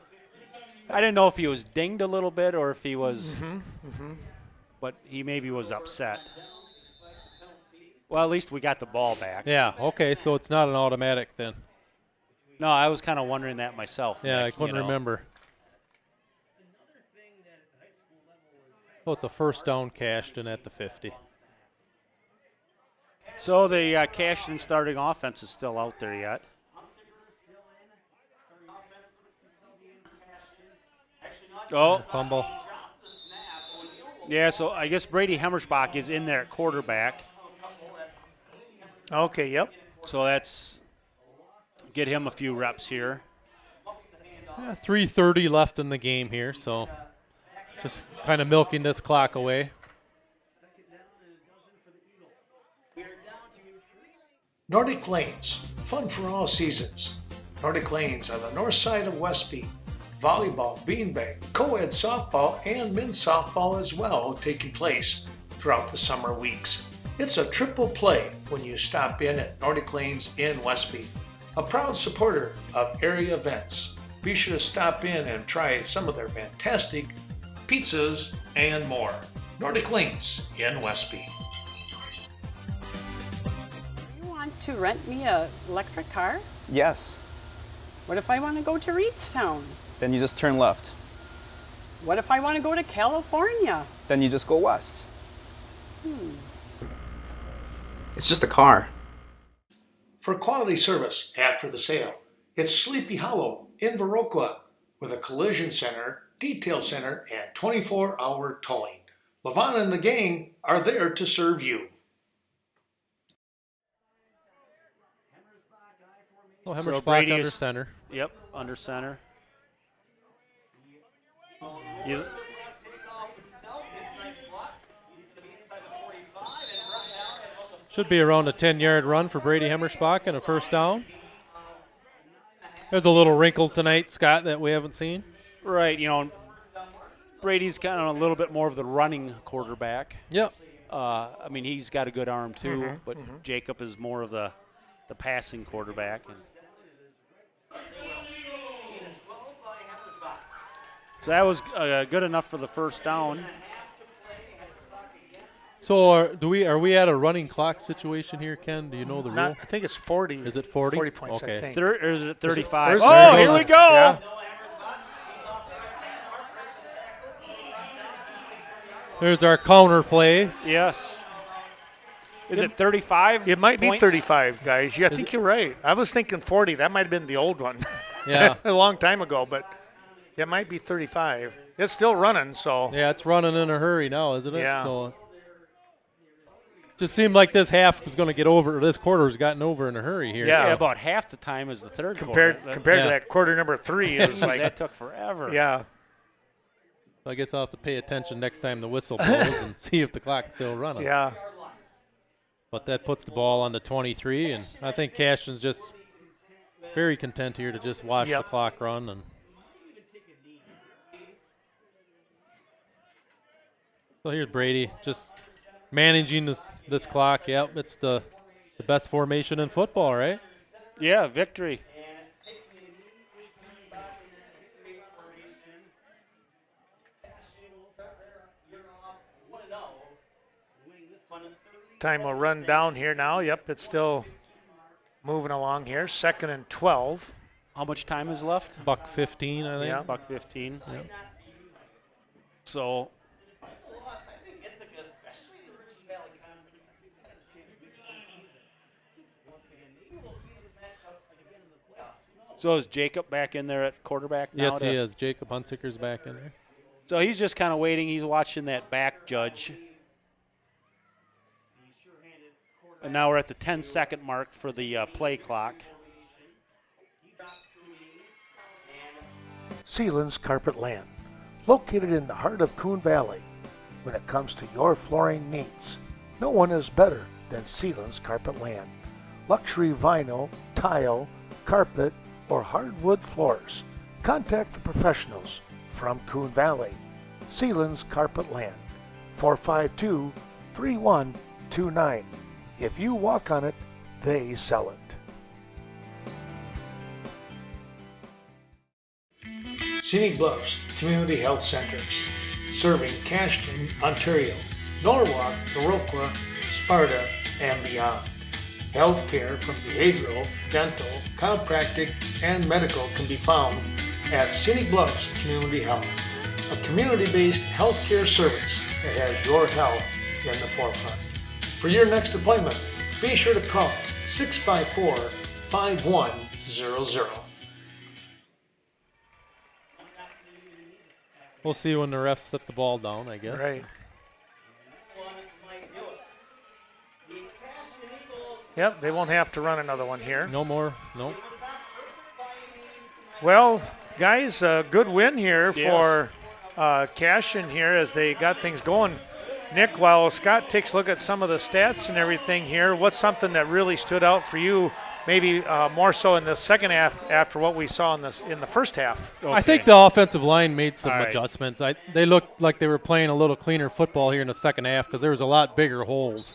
I didn't know if he was dinged a little bit or if he was, but he maybe was upset. Well, at least we got the ball back. yeah, okay, so it's not an automatic then. No, I was kind of wondering that myself. Yeah, Nick, I couldn't remember. So it's a first down Cashton at the 50. So the Cashton starting offense is still out there yet. Oh, Fumble. yeah, so I guess Brady Hemmersbach is in there at quarterback. Okay, yep. So that's get him a few reps here. 3:30 left in the game here, so just kind of milking this clock away. Nordic Lanes, fun for all seasons. Nordic Lanes on the north side of Westby. Volleyball, beanbag, co-ed softball, and men's softball as well taking place throughout the summer weeks. It's a triple play when you stop in at Nordic Lanes in Westby, a proud supporter of area events. Be sure to stop in and try some of their fantastic pizzas and more. Nordic Lanes in Westby. You want to rent me a electric car? Yes. What if I want to go to Reedstown? Then you just turn left. What if I want to go to California? Then you just go west. It's just a car. For quality service after the sale, it's Sleepy Hollow in Viroqua with a collision center, detail center, and 24-hour towing. Levon and the gang are there to serve you. Oh, So Hemmersbach Brady under is- center. Yep, under center. You, Should be around a 10-yard run for Brady Hemmersbach and a first down. There's a little wrinkle tonight, Scott, that we haven't seen. right, Brady's kind of a little bit more of the running quarterback. Yep. I mean, he's got a good arm too, but Jacob is more of the passing quarterback. And so that was good enough for the first down. So are we at a running clock situation here, Ken? Do you know the rule? I think it's 40. Is it 40? 40 points, Okay. I think. Or is it 35? There Oh, it here goes. we go. Yeah. There's our counter play. Yes. Is it 35? It might be points? 35, guys. Yeah, I think you're right. I was thinking 40. That might have been the old one. Yeah. a long time ago, but it might be 35. It's still running, so. Yeah, it's running in a hurry now, isn't it? Yeah. So just seemed like this half was going to get over, or this quarter has gotten over in a hurry here. Yeah. Yeah, about half the time is the third Compared quarter. to Yeah. that quarter number 3, it was like, That took forever. yeah. I guess I'll have to pay attention next time the whistle blows and see if the clock's still running. Yeah. But that puts the ball on the 23, and I think Cashton's just very content here to just watch Yep. the clock run. And so here's Brady just managing this clock. Yep, it's the best formation in football, right? Yeah, victory. Time will run down here now. Yep, it's still moving along here. 2nd and 12. How much time is left? Buck 15, I think. Yeah. Buck 15. So So is Jacob back in there at quarterback now? Yes, he is. Jacob Hunsicker's back in there. So he's just kind of waiting. He's watching that back judge. And now we're at the 10-second mark for the play clock. Sealands Carpet Land, located in the heart of Coon Valley. When it comes to your flooring needs, no one is better than Sealands Carpet Land. Luxury vinyl, tile, carpet, or hardwood floors. Contact the professionals from Coon Valley. Sealands Carpet Land, 452-3129. If you walk on it, they sell it. Scenic Bluffs Community Health Centers, serving Cashton, Ontario, Norwalk, Viroqua, Sparta, and beyond. Healthcare from behavioral, dental, chiropractic, and medical can be found at Scenic Bluffs Community Health, a community-based healthcare service that has your health in the forefront. For your next appointment, be sure to call 654-5100. We'll see when the refs set the ball down, I guess. Right. The Cashton Eagles Yep, they won't have to run another one here. No more. No. Well, guys, a good win here Yes. for Cashton here as they got things going. Nick, while Scott takes a look at some of the stats and everything here, what's something that really stood out for you, maybe more so in the second half after what we saw in the first half? I think the offensive line made some All right. adjustments. They looked like they were playing a little cleaner football here in the second half because there was a lot bigger holes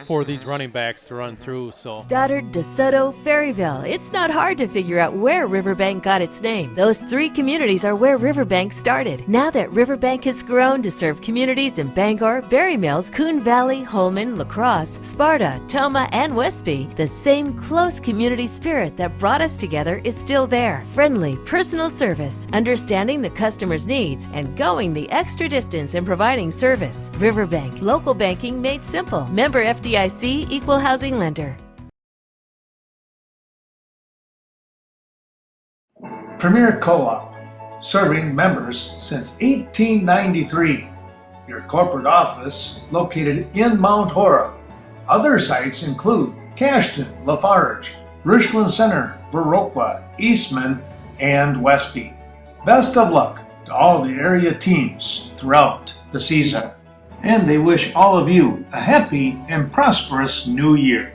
for these running backs to run through. So Stoddard, DeSoto, Ferryville. It's not hard to figure out where Riverbank got its name. Those 3 communities are where Riverbank started. Now that Riverbank has grown to serve communities in Bangor, Berry Mills, Coon Valley, Holman, La Crosse, Sparta, Toma, and Westby, the same close community spirit that brought us together is still there. Friendly, personal service, understanding the customer's needs, and going the extra distance in providing service. Riverbank, local banking made simple. Member FDIC, equal housing lender. Premier Co-op, serving members since 1893. Your corporate office located in Mount Horeb. Other sites include Cashton, Lafarge, Richland Center, Viroqua, Eastman, and Westby. Best of luck to all the area teams throughout the season. And they wish all of you a happy and prosperous new year.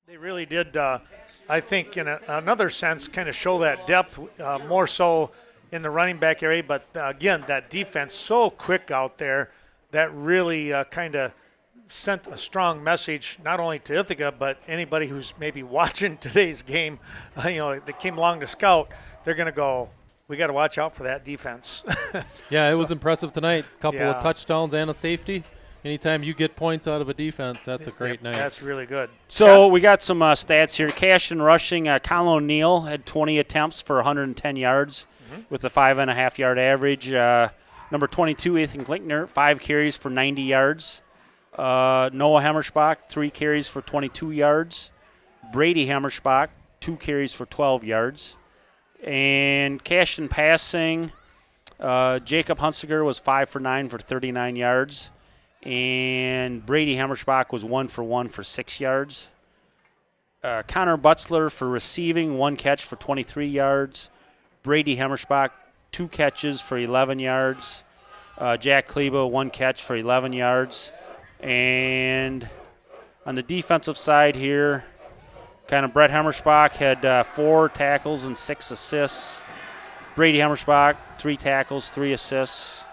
They really did, I think, in another sense, kind of show that depth more so in the running back area. But again, that defense so quick out there that really kind of sent a strong message not only to Ithaca but anybody who's maybe watching today's game. They came along to scout. They're going to go, we got to watch out for that defense. yeah, it was impressive tonight. A couple Yeah. of touchdowns and a safety. Anytime you get points out of a defense, that's a great night. That's really good. So we got some stats here. Cashton rushing, Colin O'Neill had 20 attempts for 110 yards with a 5.5-yard average. Number 22, Ethan Klinkner, 5 carries for 90 yards. Noah Hammerschbach, 3 carries for 22 yards. Brady Hammerschbach, 2 carries for 12 yards. And Cashton passing, Jacob Hunsiger was 5 for 9 for 39 yards. And Brady Hammerschbach was 1 for 1 for 6 yards. Connor Butzler for receiving, 1 catch for 23 yards. Brady Hammerschbach, 2 catches for 11 yards. Jack Kleba, 1 catch for 11 yards. And on the defensive side here, kind of Brett Hammerschbach had 4 tackles and 6 assists. Brady Hammerschbach, 3 tackles, 3 assists.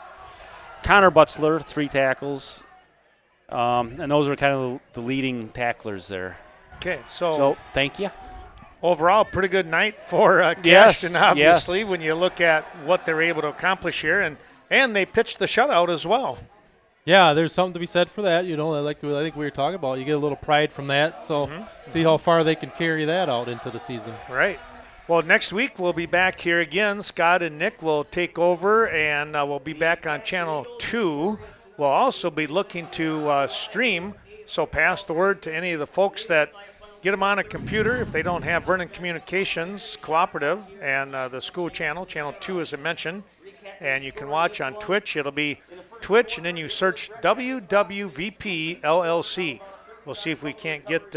Connor Butzler, 3 tackles. And those are kind of the leading tacklers there. Okay, So thank you. overall, pretty good night for Cashton, obviously, when you look at what they're able to accomplish here. And they pitched the shutout as well. Yeah, there's something to be said for that. Like I think we were talking about, you get a little pride from that. So see how far they can carry that out into the season. Right. Well, next week we'll be back here again. Scott and Nick will take over, and we'll be back on Channel 2. We'll also be looking to stream, so pass the word to any of the folks that get them on a computer if they don't have Vernon Communications Cooperative and the school channel, Channel 2 as I mentioned. And you can watch on Twitch. It'll be Twitch, and then you search WWVP LLC. We'll see if we can't get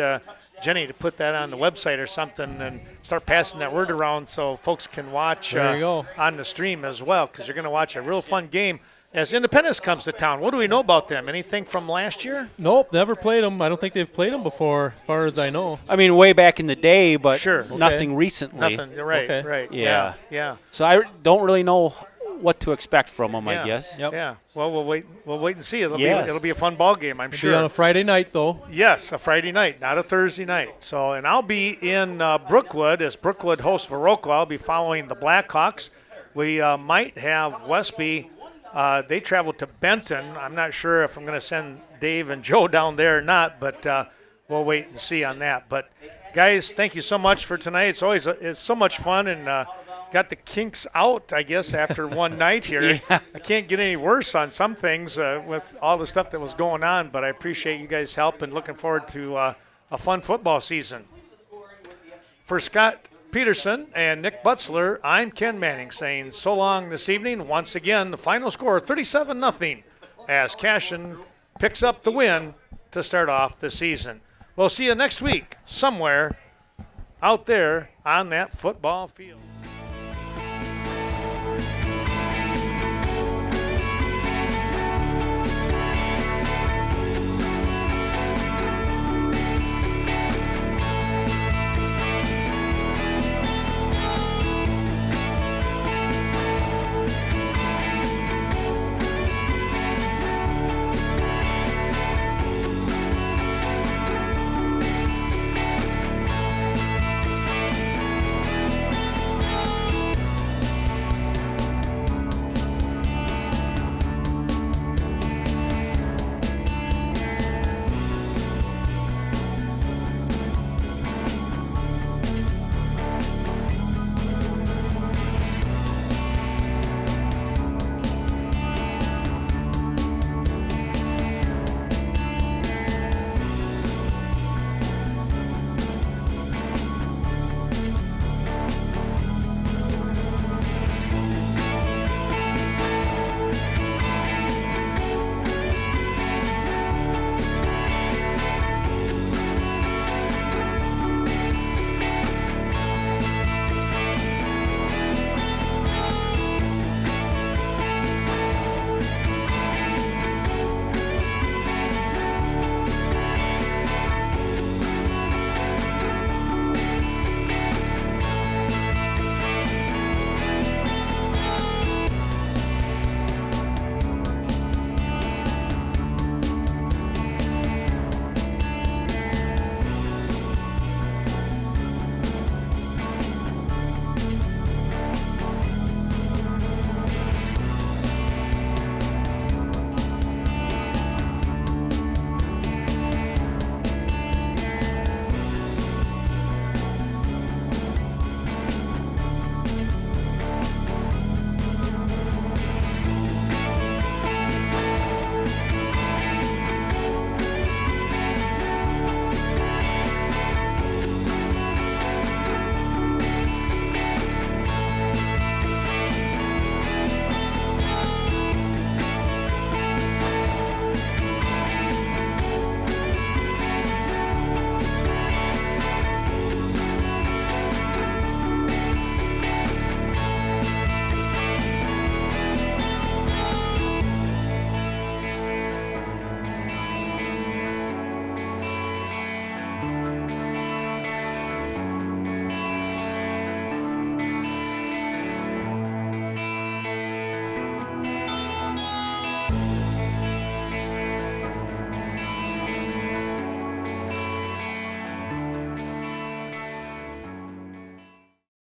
Jenny to put that on the website or something and start passing that word around so folks can watch on the stream as well, because you're going to watch a real fun game as Independence comes to town. What do we know about them? Anything from last year? Nope, never played them. I don't think they've played them before, as far as I know. I mean, way back in the day, but sure. Nothing recently. Nothing, right, Okay. right. Yeah. So I don't really know what to expect from them, I guess. Yep. Yeah. Well, we'll wait and see. It'll be a fun ball game, I'm sure. Be on a Friday night, though. Yes, a Friday night, not a Thursday night. So, and I'll be in Brookwood as Brookwood hosts Viroqua. I'll be following the Blackhawks. We might have Westby. They travel to Benton. I'm not sure if I'm going to send Dave and Joe down there or not, but we'll wait and see on that. But guys, thank you so much for tonight. It's so much fun, and got the kinks out, I guess, after one night here. Yeah. I can't get any worse on some things with all the stuff that was going on, but I appreciate you guys' help and looking forward to a fun football season. For Scott Peterson and Nick Butzler, I'm Ken Manning saying so long this evening. Once again, the final score 37-0 as Cashton picks up the win to start off the season. We'll see you next week somewhere out there on that football field.